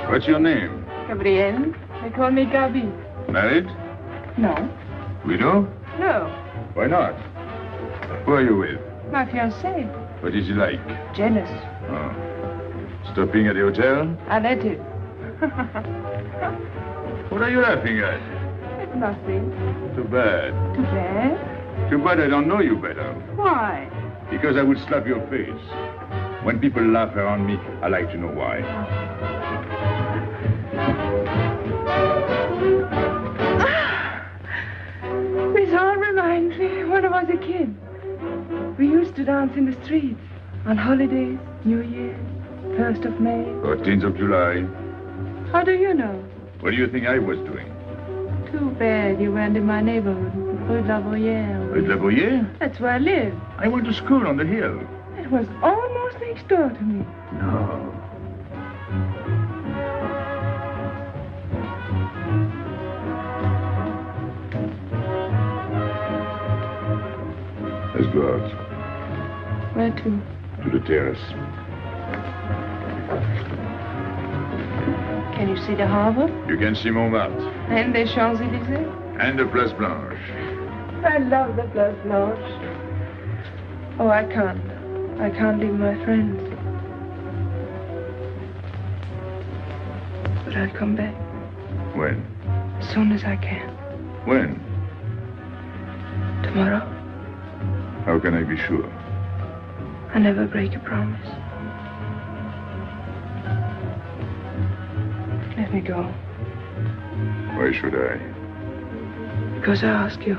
What's your name? Gabrielle. They call me Gabi. Married? No. Widow? No. Why not? Who are you with? My fiancé. What is he like? Jealous. Oh. Stopping at the hotel? I let him. What are you laughing at? It's nothing. Too bad. Too bad? Too bad I don't know you better. Why? Because I would slap your face. When people laugh around me, I like to know why. This all reminds me when I was a kid. We used to dance in the streets on holidays, New Year, 1st of May. 14th of July. How do you know? What do you think I was doing? Too bad you weren't in my neighborhood, Rue de la Bruyère. Rue de la Bruyère? That's where I live. I went to school on the hill. It was almost next door to me. No. Let's go out. Where to? To the terrace. Can you see the harbor? You can see Montmartre. And the Champs-Élysées? And the Place Blanche. I love the Place Blanche. Oh, I can't. I can't leave my friends. But I'll come back. When? As soon as I can. When? Tomorrow. How can I be sure? I never break a promise. Let me go. Why should I? Because I ask you.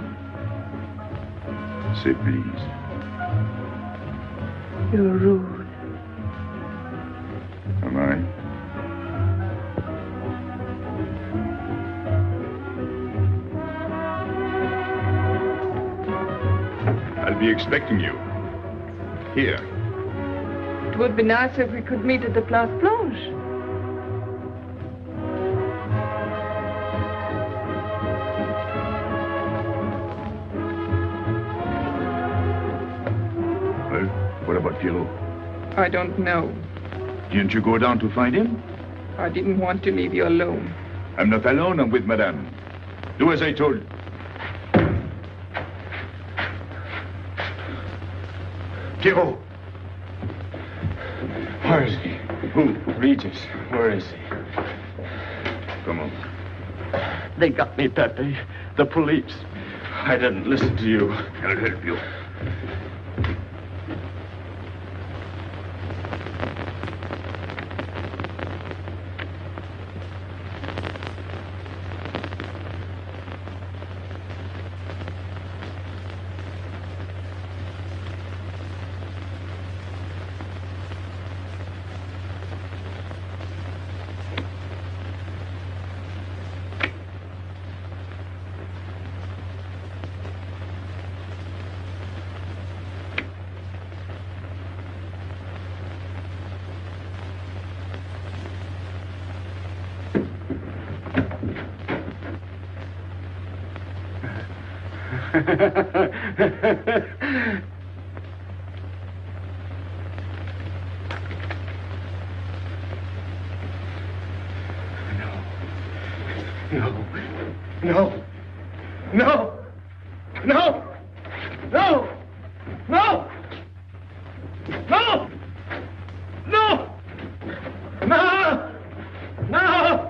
Say please. You're rude. Am I? I'll be expecting you. Here. It would be nice if we could meet at the Place Blanche. Well, what about Pierrot? I don't know. Didn't you go down to find him? I didn't want to leave you alone. I'm not alone, I'm with Madame. Do as I told you. Pierrot! Where is he? Who? Regis. Where is he? Come on. They got me, Pepe. The police. I didn't listen to you. I'll help you. No. No. No. No. No. No. No. No. No. No.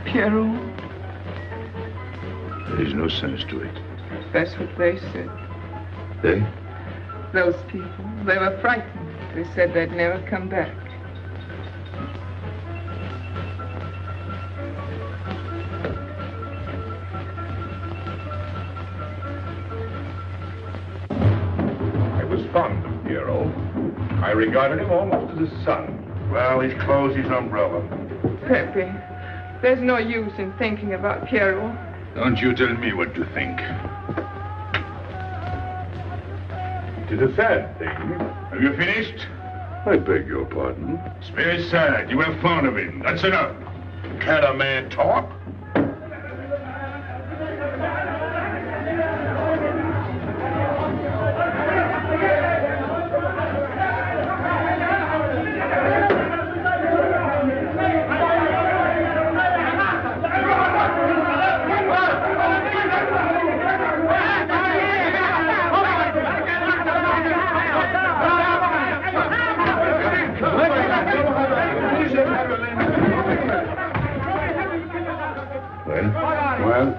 Pierrot, There's no sense to it. that's what they said. They? Those people, they were frightened. They said they'd never come back. I was fond of Pierrot. I regarded him almost as a son. Well, he's closed his umbrella. Pepe, there's no use in thinking about Pierrot. Don't you tell me what to think. It is a sad thing. Have you finished? I beg your pardon. It's very sad. You were fond of him. That's enough. Can't a man talk? Well,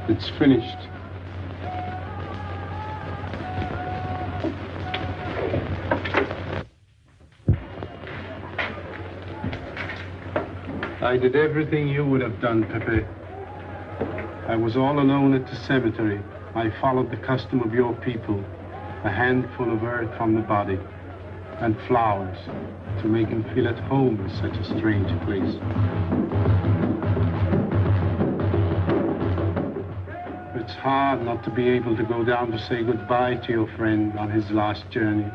it's finished. I did everything you would have done, Pépé. I was all alone at the cemetery. I followed the custom of your people, a handful of earth from the body, and flowers to make him feel at home in such a strange place. It's hard not to be able to go down to say goodbye to your friend on his last journey.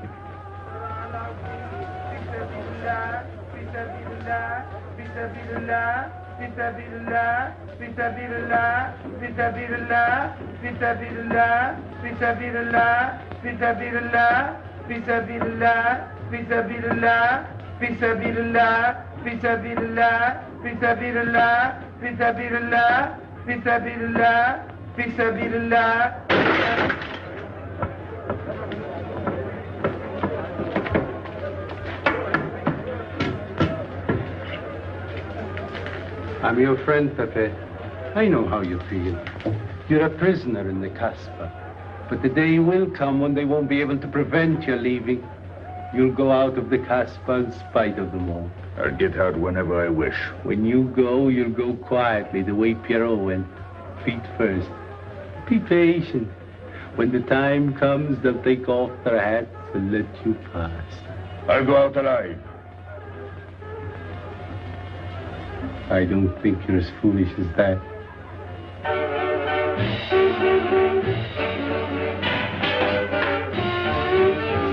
I'm your friend, Pépé. I know how you feel. You're a prisoner in the Casbah. But the day will come when they won't be able to prevent your leaving. You'll go out of the Casbah in spite of them all. I'll get out whenever I wish. When you go, you'll go quietly, the way Pierrot went. Feet first. Be patient. When the time comes, they'll take off their hats and let you pass. I'll go out alive. I don't think you're as foolish as that.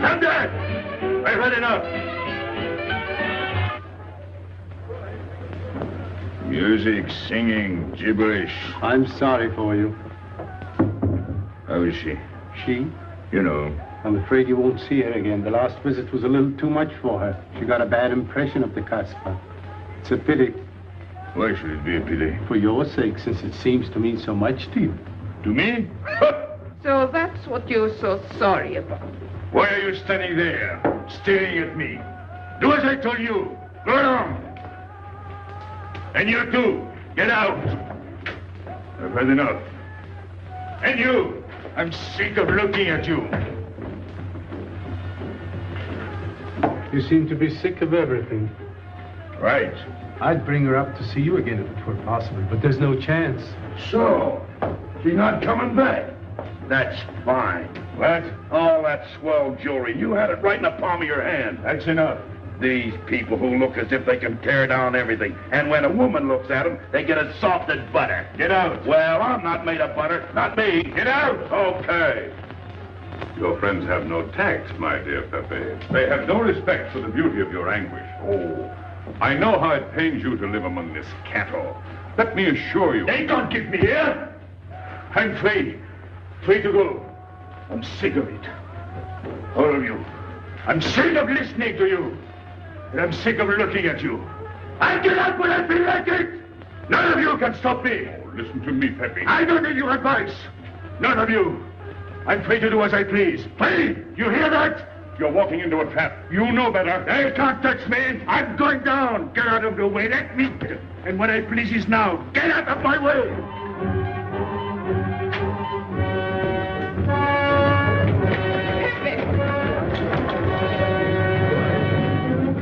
Stand there! I had enough. Music, singing, gibberish. I'm sorry for you. How is she? She? You know. I'm afraid you won't see her again. The last visit was a little too much for her. She got a bad impression of the Casbah. It's a pity. Why should it be a pity? For your sake, since it seems to mean so much to you. To me? So that's what you're so sorry about. Why are you standing there, staring at me? Do as I told you. Go along. And you too, get out. I've had enough. And you, I'm sick of looking at you. You seem to be sick of everything. Right. I'd bring her up to see you again if it were possible, but there's no chance. So, she's not coming back. That's fine. What? All that swell jewelry, you had it right in the palm of your hand. That's enough. These people who look as if they can tear down everything. And when a woman looks at them, they get as soft as butter. Get out. Well, I'm not made of butter. Not me. Get out. Okay. Your friends have no tact, my dear Pépé. They have no respect for the beauty of your anguish. Oh, I know how it pains you to live among this cattle. Let me assure you... They don't keep me here. I'm free. Free to go. I'm sick of it. All of you. I'm sick of listening to you. And I'm sick of looking at you. I get out when I feel like it. None of you can stop me. Oh, listen to me, Pépé. I don't need your advice. None of you. I'm free to do as I please. Free! You hear that? You're walking into a trap. You know better. They can't touch me. I'm going down. Get out of the way. Let me. And what I please is now. Get out of my way.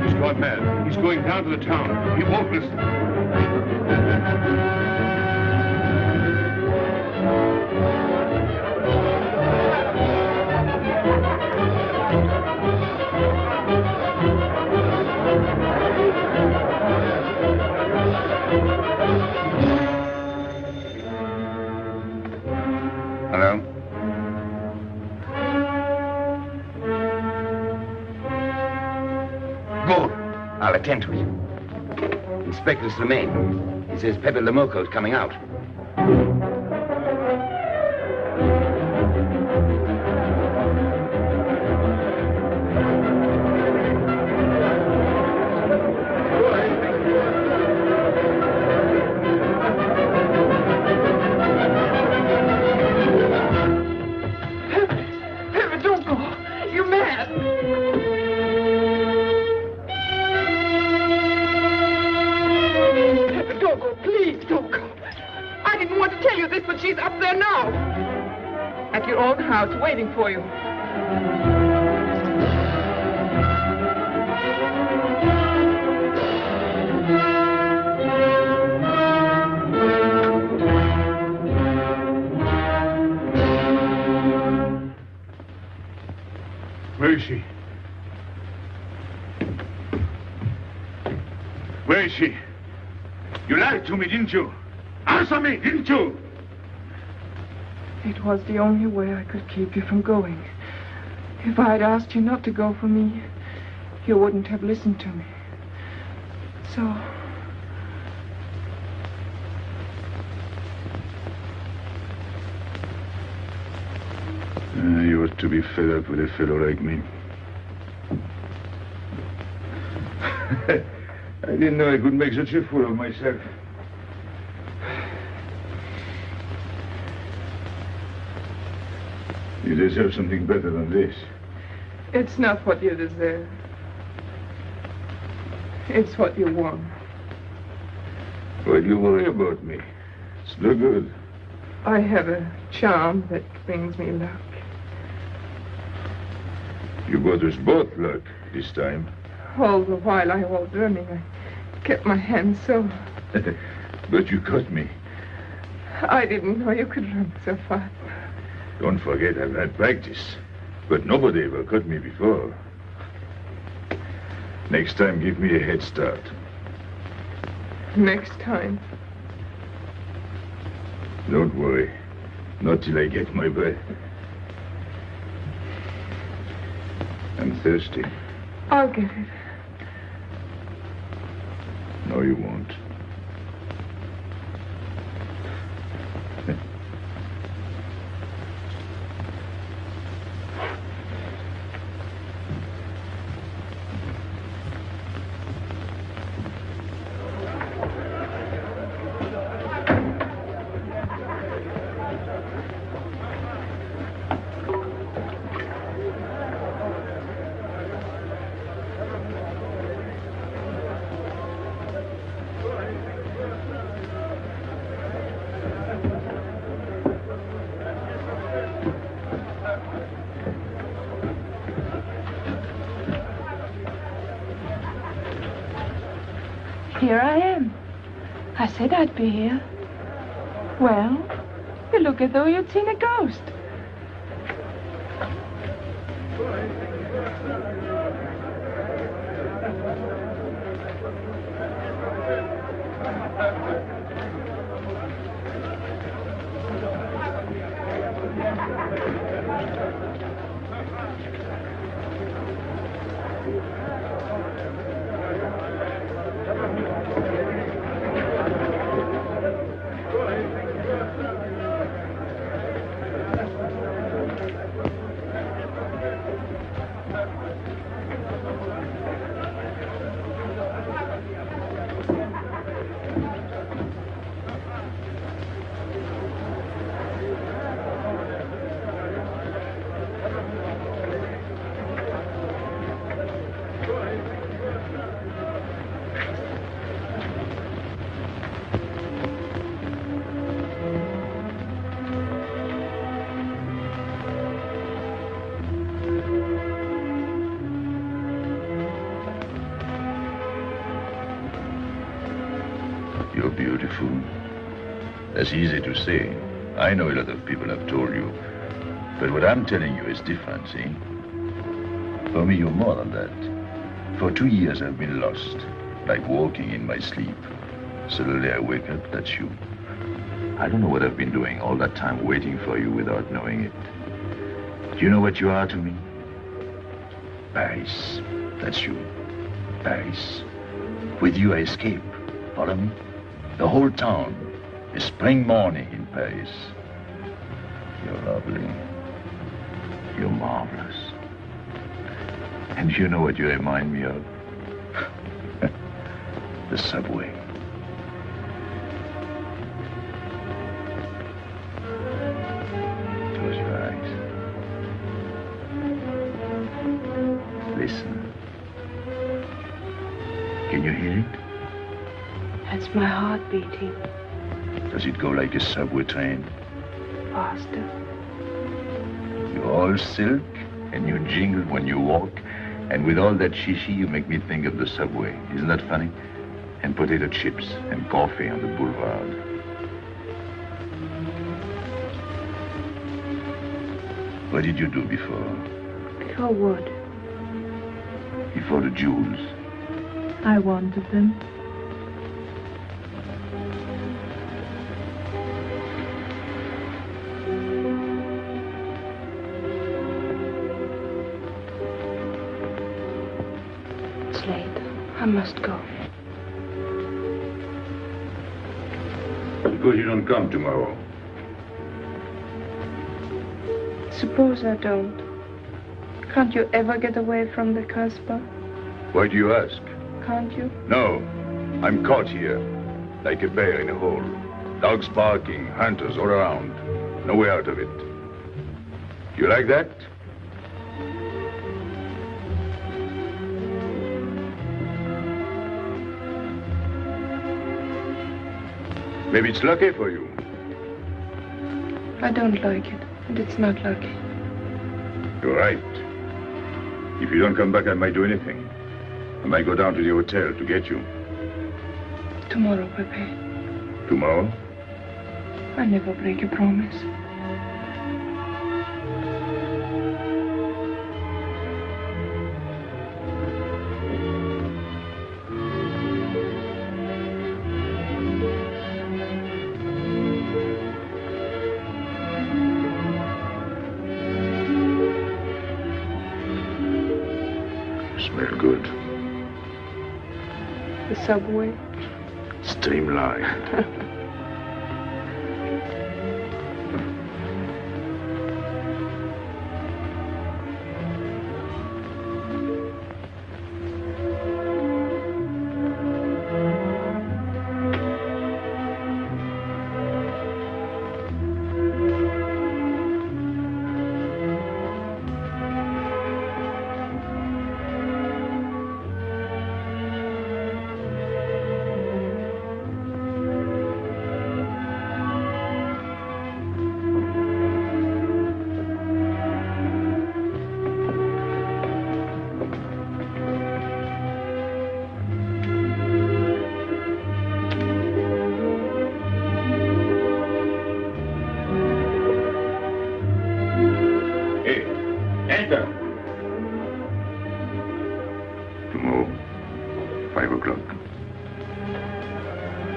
He's gone mad. He's going down to the town. He won't listen. Hello? Good. I'll attend to it. Inspector Slimane. He says Pépé le Moko is coming out. Pépé, don't go. You're mad. Pépé, don't go. Please, don't go. I didn't want to tell you this, but she's up there now. At your own house, waiting for you. Where is she? Where is she? You lied to me, didn't you? Answer me, didn't you? It was the only way I could keep you from going. If I had asked you not to go for me, you wouldn't have listened to me. So... You ought to be fed up with a fellow like me. I didn't know I could make such a fool of myself. You deserve something better than this. It's not what you deserve. It's what you want. Why do you worry about me? It's no good. I have a charm that brings me luck. You brought us both luck this time. All the while I was running, I kept my hand so... But you caught me. I didn't know you could run so fast. Don't forget I've had practice. But nobody ever caught me before. Next time, give me a head start. Next time. Don't worry. Not till I get my breath. I'm thirsty. I'll get it. No, you won't. Here I am. I said I'd be here. Well, you look as though you'd seen a ghost. You're beautiful. That's easy to say. I know a lot of people have told you. But what I'm telling you is different, see? For me, you're more than that. For 2 years, I've been lost, like walking in my sleep. Suddenly, I wake up, that's you. I don't know what I've been doing all that time waiting for you without knowing it. Do you know what you are to me? Paris. That's you. Paris. With you, I escape. Follow me? The whole town. A spring morning in Paris. You're lovely. You're marvelous. And you know what you remind me of? The subway. Close your eyes. Listen. Can you hear it? That's my heart beating. Does it go like a subway train? Faster. You're all silk, and you jingle when you walk, and with all that shishi, you make me think of the subway. Isn't that funny? And potato chips and coffee on the boulevard. What did you do before? Before what? Before the jewels. I wanted them. It's late. I must go. Suppose you don't come tomorrow. Suppose I don't. Can't you ever get away from the Casbah? Why do you ask? Can't you? No. I'm caught here, like a bear in a hole. Dogs barking, hunters all around. No way out of it. You like that? Maybe it's lucky for you. I don't like it, and it's not lucky. You're right. If you don't come back, I might do anything. I might go down to the hotel to get you. Tomorrow, Pépé. Tomorrow? I never break a promise. Smell good. The subway. Streamlined.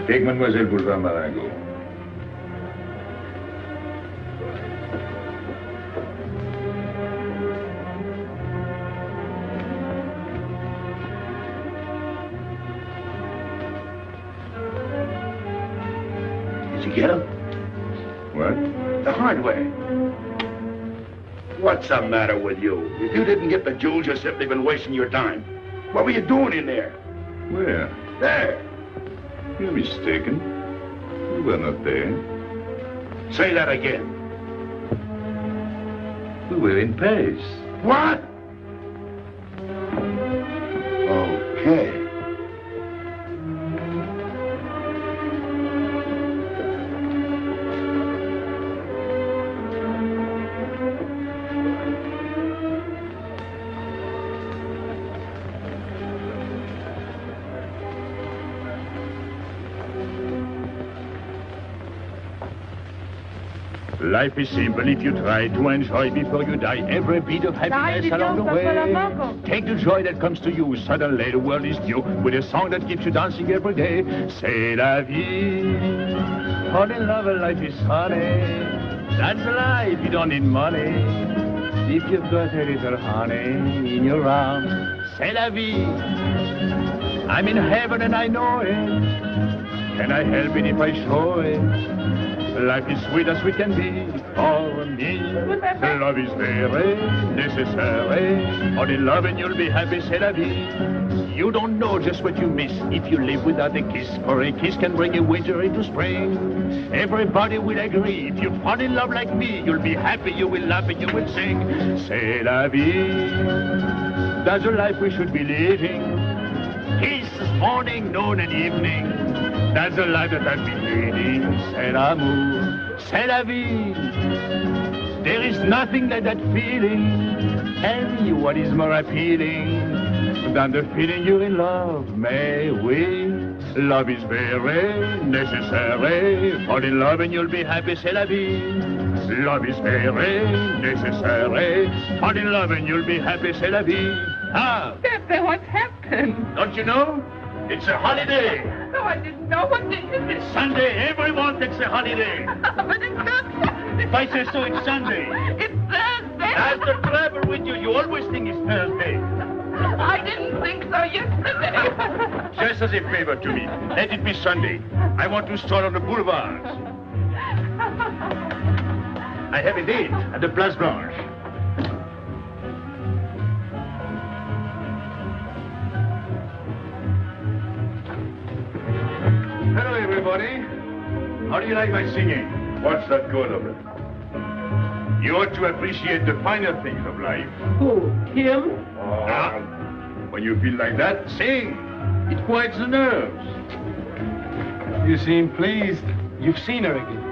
Take Mademoiselle Boulevard Marengo. Did you get him? What? The hardware. What's the matter with you? If you didn't get the jewels, you've simply been wasting your time. What were you doing in there? Where? There. You're mistaken. We were not there. Say that again. We were in Paris. What? Okay. Life is simple if you try to enjoy before you die every bit of happiness along the way. Take the joy that comes to you. Suddenly the world is new with a song that keeps you dancing every day. C'est la vie. Fall in love and life is honey. That's life, you don't need money. If you've got a little honey in your arms, c'est la vie. I'm in heaven and I know it. Can I help it if I show it? Life is sweet as we can be for me. Love is very necessary. Fall in love and you'll be happy, c'est la vie. You don't know just what you miss if you live without a kiss. For a kiss can bring a winter into spring. Everybody will agree. If you fall in love like me, you'll be happy, you will laugh and you will sing. C'est la vie. That's the life we should be living. Kiss morning, noon and evening. That's the life that I've been leading. C'est l'amour, c'est la vie. There is nothing like that feeling. Tell me what is more appealing than the feeling you're in love, may we? Love is very necessary. Fall in love and you'll be happy, c'est la vie. Love is very necessary. Fall in love and you'll be happy, c'est la vie. Ah! Pepe, what's happened? Don't you know? It's a holiday. No, I didn't know. What day is it? It's Sunday. Everyone takes a holiday. But it's not Sunday. If I say so, it's Sunday. It's Thursday. That's the trouble with you. You always think it's Thursday. I didn't think so yesterday. Just as a favor to me, let it be Sunday. I want to stroll on the boulevards. I have a date at the Place Blanche. Hello, everybody. How do you like my singing? What's that good of it? You ought to appreciate the finer things of life. Who? Him? When you feel like that, sing. It quiets the nerves. You seem pleased. You've seen her again.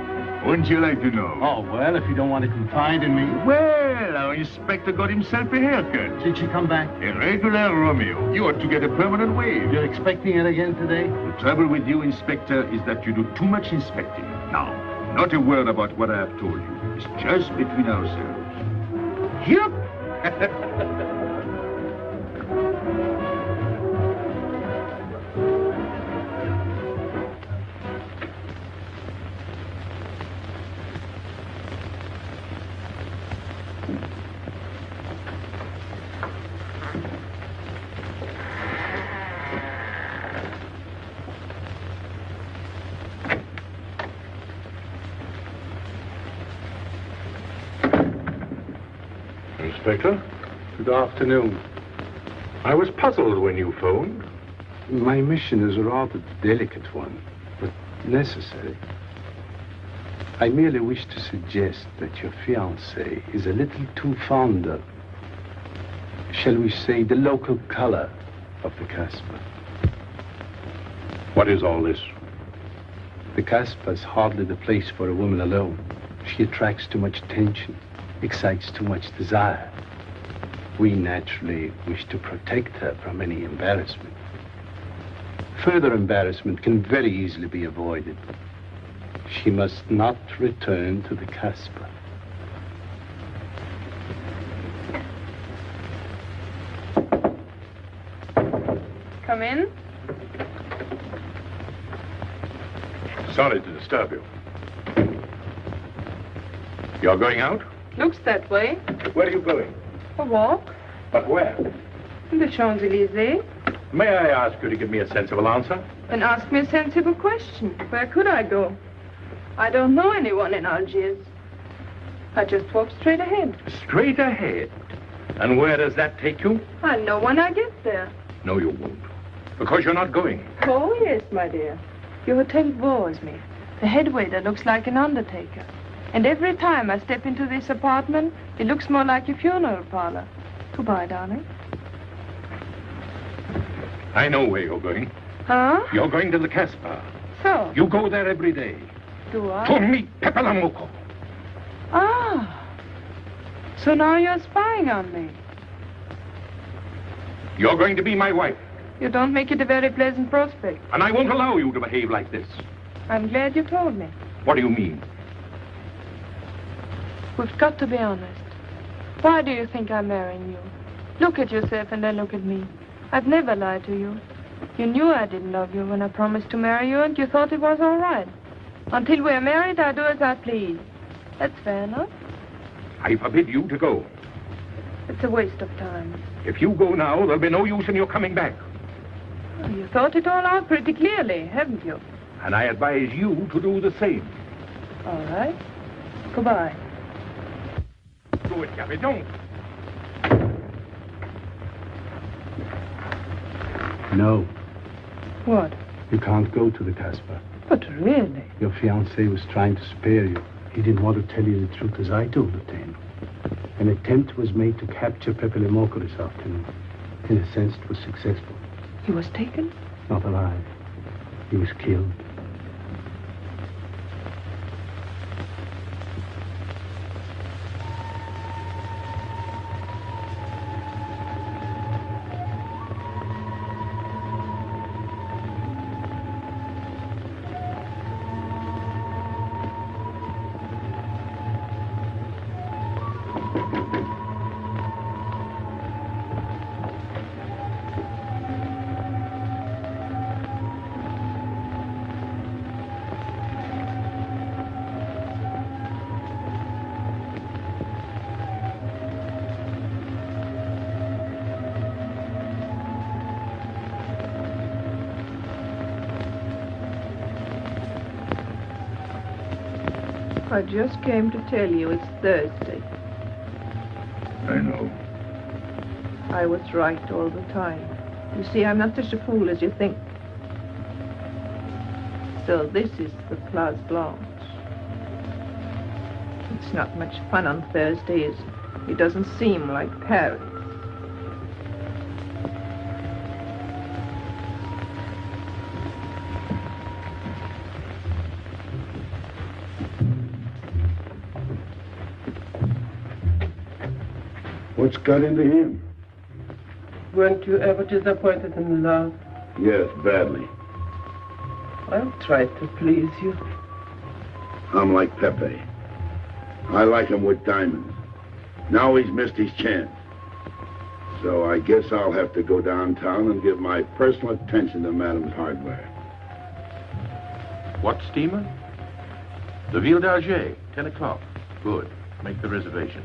Wouldn't you like to know? Oh, well, if you don't want to confide in me. Well, our inspector got himself a haircut. Did she come back? A regular Romeo. You ought to get a permanent wave. You're expecting it again today? The trouble with you, Inspector, is that you do too much inspecting. Now, not a word about what I have told you. It's just between ourselves. Yep. Inspector. Good afternoon. I was puzzled when you phoned. My mission is a rather delicate one, but necessary. I merely wish to suggest that your fiancé is a little too fond of, shall we say, the local color of the Casbah. What is all this? The Casbah is hardly the place for a woman alone. She attracts too much attention, excites too much desire. We naturally wish to protect her from any embarrassment. Further embarrassment can very easily be avoided. She must not return to the Casbah. Come in. Sorry to disturb you. You're going out? Looks that way. Where are you going? A walk. But where? In the Champs-Élysées. May I ask you to give me a sensible answer? Then ask me a sensible question. Where could I go? I don't know anyone in Algiers. I just walk straight ahead. Straight ahead? And where does that take you? I'll know when I get there. No, you won't. Because you're not going. Oh, yes, my dear. Your hotel bores me. The head waiter looks like an undertaker. And every time I step into this apartment, it looks more like a funeral parlor. Goodbye, darling. I know where you're going. Huh? You're going to the Casbah. So? You go there every day. Do I? To meet Pépé le Moko. Ah. So now you're spying on me. You're going to be my wife. You don't make it a very pleasant prospect. And I won't allow you to behave like this. I'm glad you told me. What do you mean? We've got to be honest. Why do you think I'm marrying you? Look at yourself and then look at me. I've never lied to you. You knew I didn't love you when I promised to marry you, and you thought it was all right. Until we're married, I do as I please. That's fair enough. I forbid you to go. It's a waste of time. If you go now, there'll be no use in your coming back. Oh, you thought it all out pretty clearly, haven't you? And I advise you to do the same. All right. Goodbye. Do it, Gabby, don't. No. What? You can't go to the Casbah. But really? Your fiancé was trying to spare you. He didn't want to tell you the truth as I do, Lieutenant. An attempt was made to capture Pépé le Moko this afternoon. In a sense, it was successful. He was taken? Not alive. He was killed. I just came to tell you it's Thursday. I know. I was right all the time. You see, I'm not such a fool as you think. So this is the Place Blanche. It's not much fun on Thursday, is it? It doesn't seem like Paris. What's got into him? Weren't you ever disappointed in love? Yes, badly. I'll try to please you. I'm like Pepe. I like him with diamonds. Now he's missed his chance. So I guess I'll have to go downtown and give my personal attention to Madame's hardware. What steamer? The Ville d'Alger, 10 o'clock. Good. Make the reservation.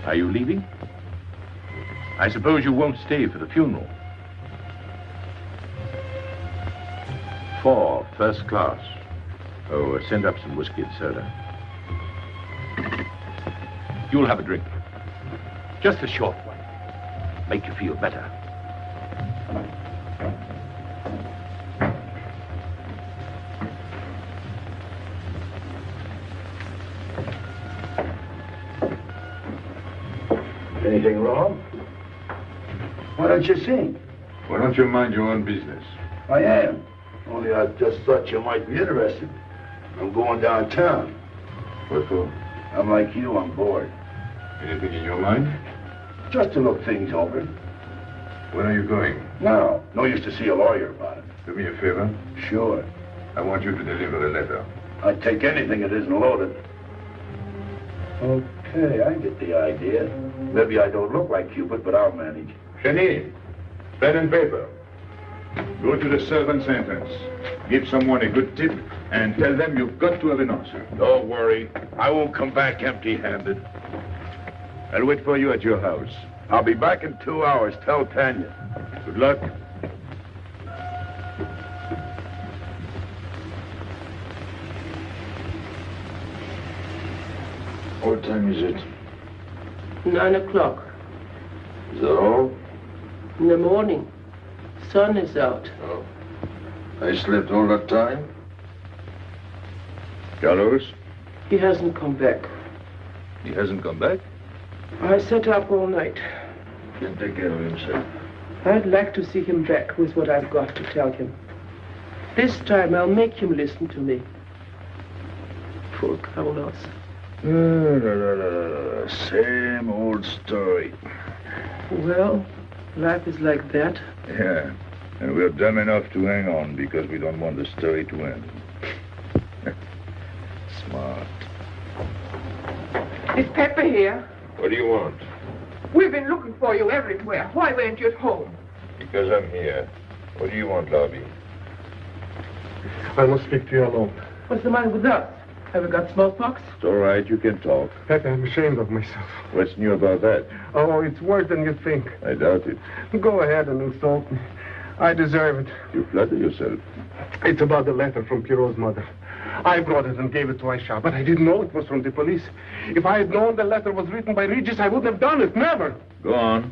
Are you leaving? I suppose you won't stay for the funeral. 4, first class. Oh, send up some whiskey and soda. You'll have a drink. Just a short one. Make you feel better. Anything wrong? Why don't you sing? Why don't you mind your own business? I am. Only I just thought you might be interested. I'm going downtown. What for? I'm like you, I'm bored. Anything in your mind? Just to look things over. When are you going? No. No use to see a lawyer about it. Do me a favor. Sure. I want you to deliver a letter. I'd take anything that isn't loaded. Okay, I get the idea. Maybe I don't look like Cupid, but I'll manage. Hedy, pen and paper. Go to the servant's entrance. Give someone a good tip and tell them you've got to have an answer. Don't worry. I won't come back empty-handed. I'll wait for you at your house. I'll be back in 2 hours. Tell Tanya. Good luck. What time is it? 9 o'clock. Is that all? In the morning. Sun is out. Oh. I slept all that time? Carlos? He hasn't come back. He hasn't come back? I sat up all night. Can't take care of himself. I'd like to see him back with what I've got to tell him. This time I'll make him listen to me. Poor Carlos. Same old story. Well, life is like that. Yeah. And we're dumb enough to hang on because we don't want the story to end. Smart. Is Pepper here? What do you want? We've been looking for you everywhere. Why weren't you at home? Because I'm here. What do you want, Lobby? I must speak to you alone. What's the matter with us? Have we got smallpox? It's all right, you can talk. Pepe, I'm ashamed of myself. What's new about that? Oh, it's worse than you think. I doubt it. Go ahead and insult me. I deserve it. You flatter yourself. It's about the letter from Pierrot's mother. I brought it and gave it to Aisha, but I didn't know it was from the police. If I had known the letter was written by Regis, I wouldn't have done it. Never. Go on.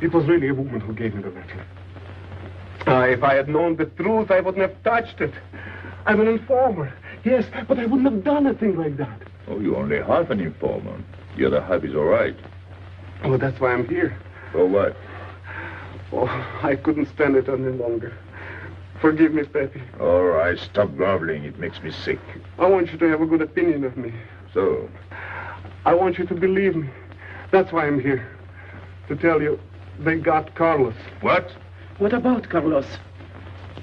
It was really a woman who gave me the letter. If I had known the truth, I wouldn't have touched it. I'm an informer. Yes, but I wouldn't have done a thing like that. Oh, you're only half an informer. The other half is all right. Well, that's why I'm here. For what? Oh, I couldn't stand it any longer. Forgive me, Pepe. All right, stop groveling. It makes me sick. I want you to have a good opinion of me. So? I want you to believe me. That's why I'm here. To tell you, they got Carlos. What? What about Carlos?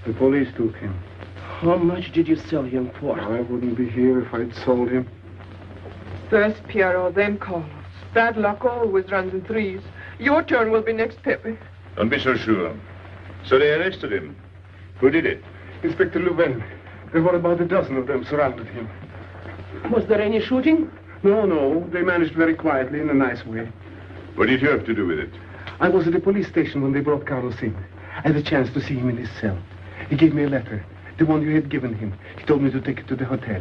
The police took him. How much did you sell him for? I wouldn't be here if I'd sold him. First Pierrot, then Carlos. Bad luck always runs in threes. Your turn will be next, Pepe. Don't be so sure. So they arrested him. Who did it? Inspector Louvain. There were about a dozen of them surrounded him. Was there any shooting? No. They managed very quietly in a nice way. What did you have to do with it? I was at the police station when they brought Carlos in. I had a chance to see him in his cell. He gave me a letter. The one you had given him. He told me to take it to the hotel.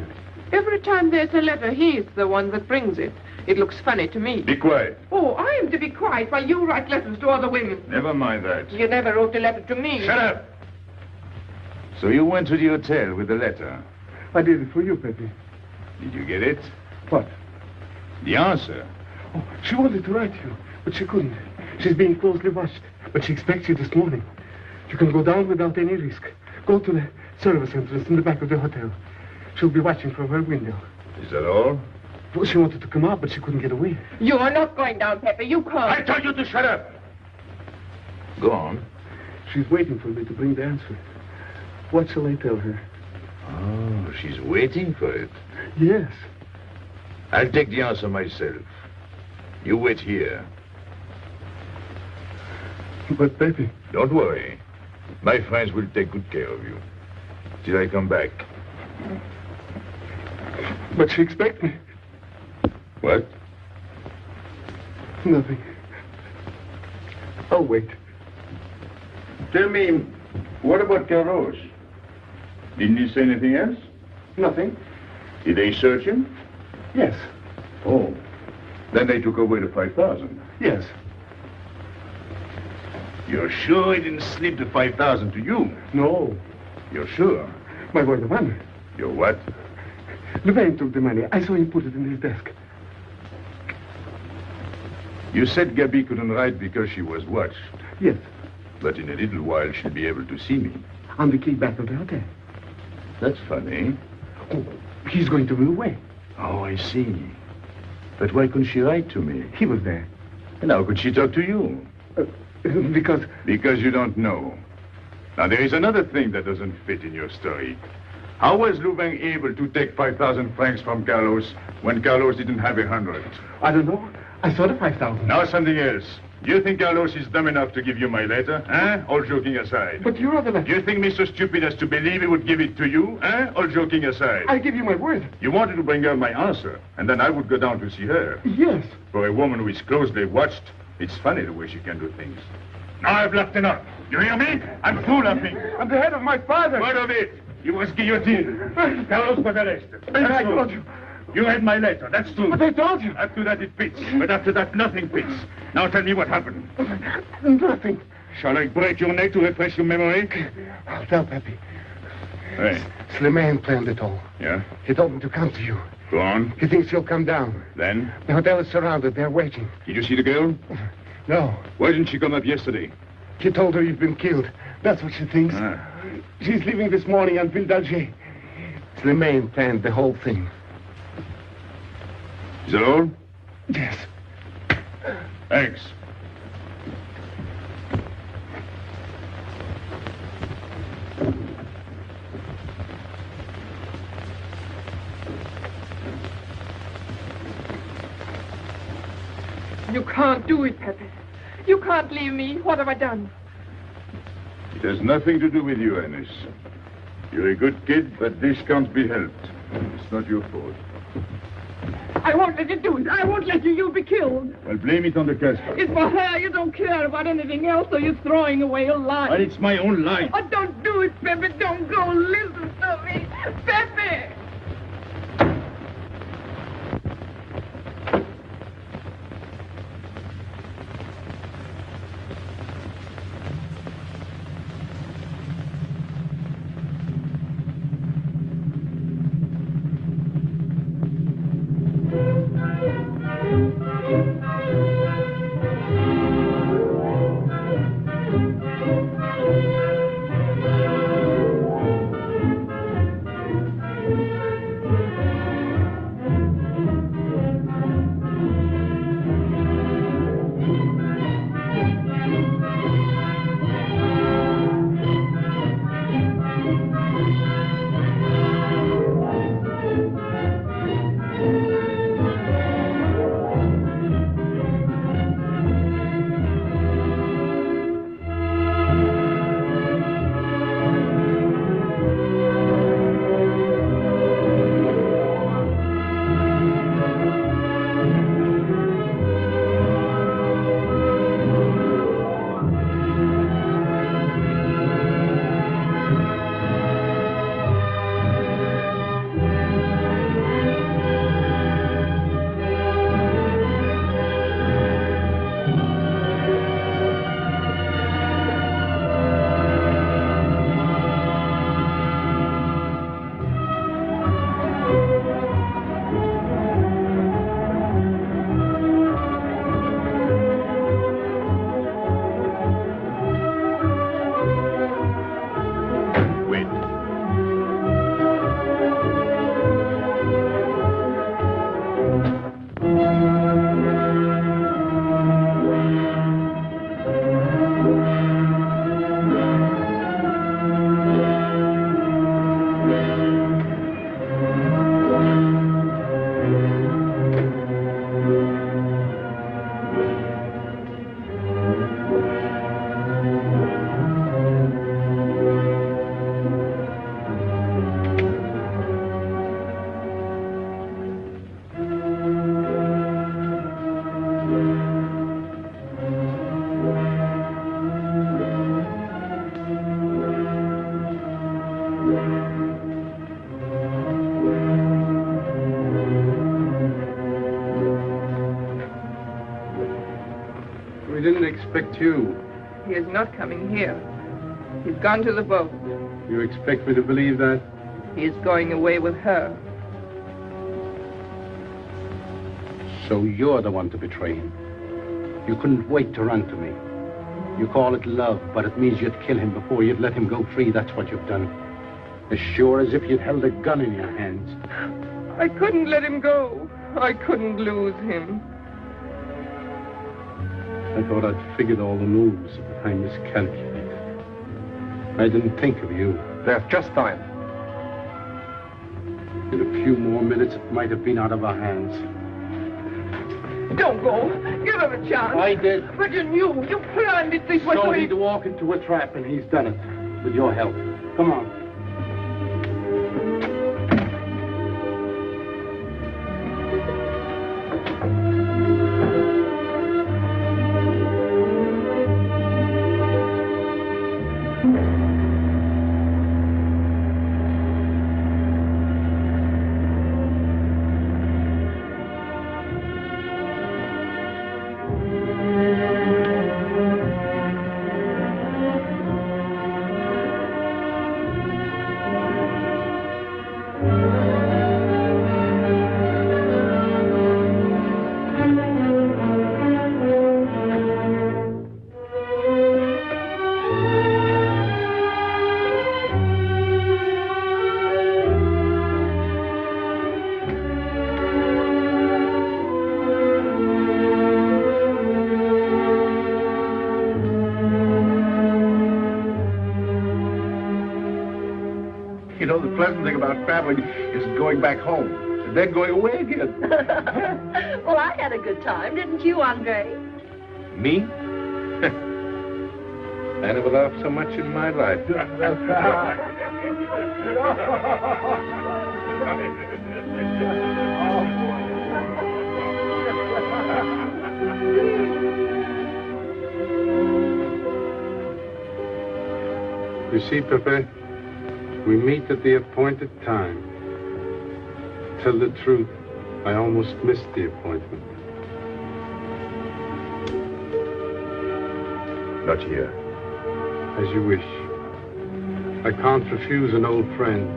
Every time there's a letter, he's the one that brings it. It looks funny to me. Be quiet. Oh, I am to be quiet while you write letters to other women. Never mind that. You never wrote a letter to me. Shut up! So you went to the hotel with the letter? I did it for you, Pepe. Did you get it? What? The answer. Oh, she wanted to write you, but she couldn't. She's being closely watched, but she expects you this morning. You can go down without any risk. Go to the service entrance in the back of the hotel. She'll be watching from her window. Is that all? Well, she wanted to come out, but she couldn't get away. You are not going down, Pepe. You can't. I told you to shut up. Go on. She's waiting for me to bring the answer. What shall I tell her? Oh, she's waiting for it. Yes. I'll take the answer myself. You wait here. But, Pepe... Don't worry. My friends will take good care of you. Till I come back. But she expects me. What? Nothing. I'll wait. Tell me, what about Carlos? Didn't he say anything else? Nothing. Did they search him? Yes. Oh. Then they took away the 5,000. Yes. You're sure he didn't slip the 5,000 to you? No. You're sure? My boy, the money. Your what? Louvain took the money. I saw him put it in his desk. You said Gabby couldn't write because she was watched. Yes. But in a little while, she'll be able to see me. On the key back of the hotel. That's funny. Oh, he's going to be away. Oh, I see. But why couldn't she write to me? He was there. And how could she talk to you? Because... Because you don't know. Now, there is another thing that doesn't fit in your story. How was Louvain able to take 5,000 francs from Carlos when Carlos didn't have 100? I don't know. I saw the 5,000. Now something else. You think Carlos is dumb enough to give you my letter, eh? All joking aside. But you are the letter. You think me so stupid as to believe he would give it to you, eh? All joking aside. I give you my word. You wanted to bring her my answer, and then I would go down to see her. Yes. For a woman who is closely watched, it's funny the way she can do things. Now I've left enough. You hear me? I'm through laughing. I'm the head of my father. What of it? He was guillotined. Carlos was arrested. And I told you. You read my letter, that's true. But I told you. After that it fits, but after that nothing fits. Now tell me what happened. Nothing. Shall I break your neck to refresh your memory? I'll tell Pepe. Hey. Slimane planned it all. Yeah? He told me to come to you. Go on. He thinks you'll come down. Then? The hotel is surrounded. They're waiting. Did you see the girl? No. Why didn't she come up yesterday? He told her you've been killed. That's what she thinks. She's leaving this morning on Ville d'Alger. Slimane planned the whole thing. Is that all? Yes. Thanks. You can't do it, Pepe. You can't leave me. What have I done? It has nothing to do with you, Ernest. You're a good kid, but this can't be helped. It's not your fault. I won't let you do it. I won't let you. You'll be killed. Well, blame it on the Casbah. It's for her. You don't care about anything else, so you're throwing away your life. But it's my own life. Oh, don't do it, Pepe. Don't go. Listen to me. Pepe! didn't expect you. He is not coming here. He's gone to the boat. You expect me to believe that? He is going away with her. So you're the one to betray him. You couldn't wait to run to me. You call it love, but it means you'd kill him before you'd let him go free. That's what you've done. As sure as if you'd held a gun in your hands. I couldn't let him go. I couldn't lose him. I thought I'd figured all the moves, but I miscalculated. I didn't think of you. There's just time. In a few more minutes, it might have been out of our hands. Don't go. Give him a chance. I did. But you knew. You planned it this way. So he'd walk into a trap, and he's done it. With your help. Come on. You know, the pleasant thing about traveling is going back home, and then going away again. Well, I had a good time, didn't you, Andre? Me? I never laughed so much in my life. You see, Pépé, we meet at the appointed time. Tell the truth, I almost missed the appointment. Not here. As you wish. I can't refuse an old friend.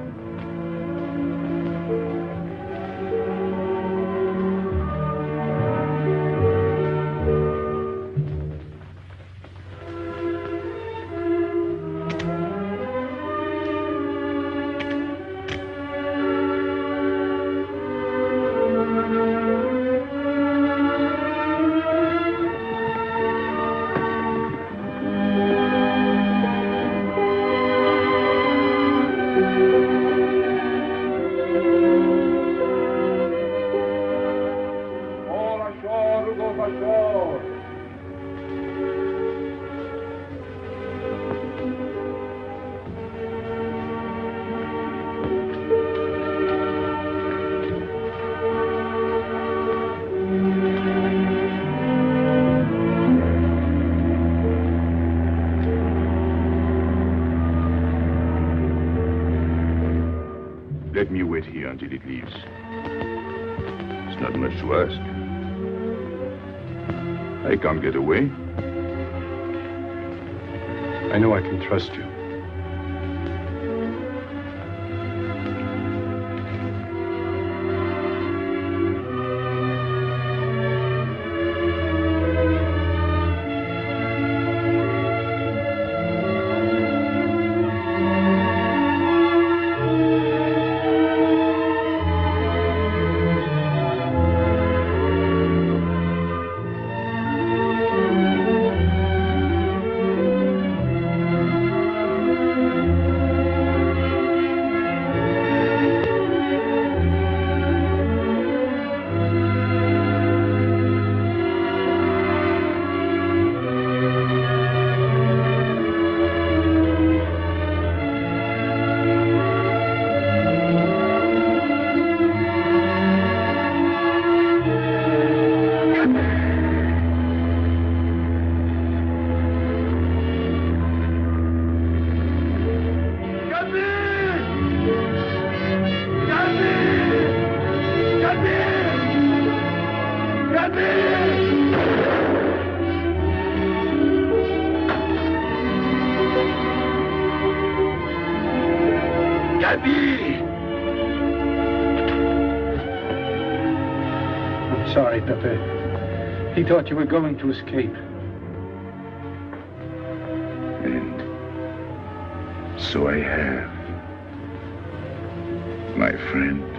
Let me wait here until it leaves. It's not much to ask. I can't get away. I know I can trust you. Pépé. He thought you were going to escape. And so I have, my friend.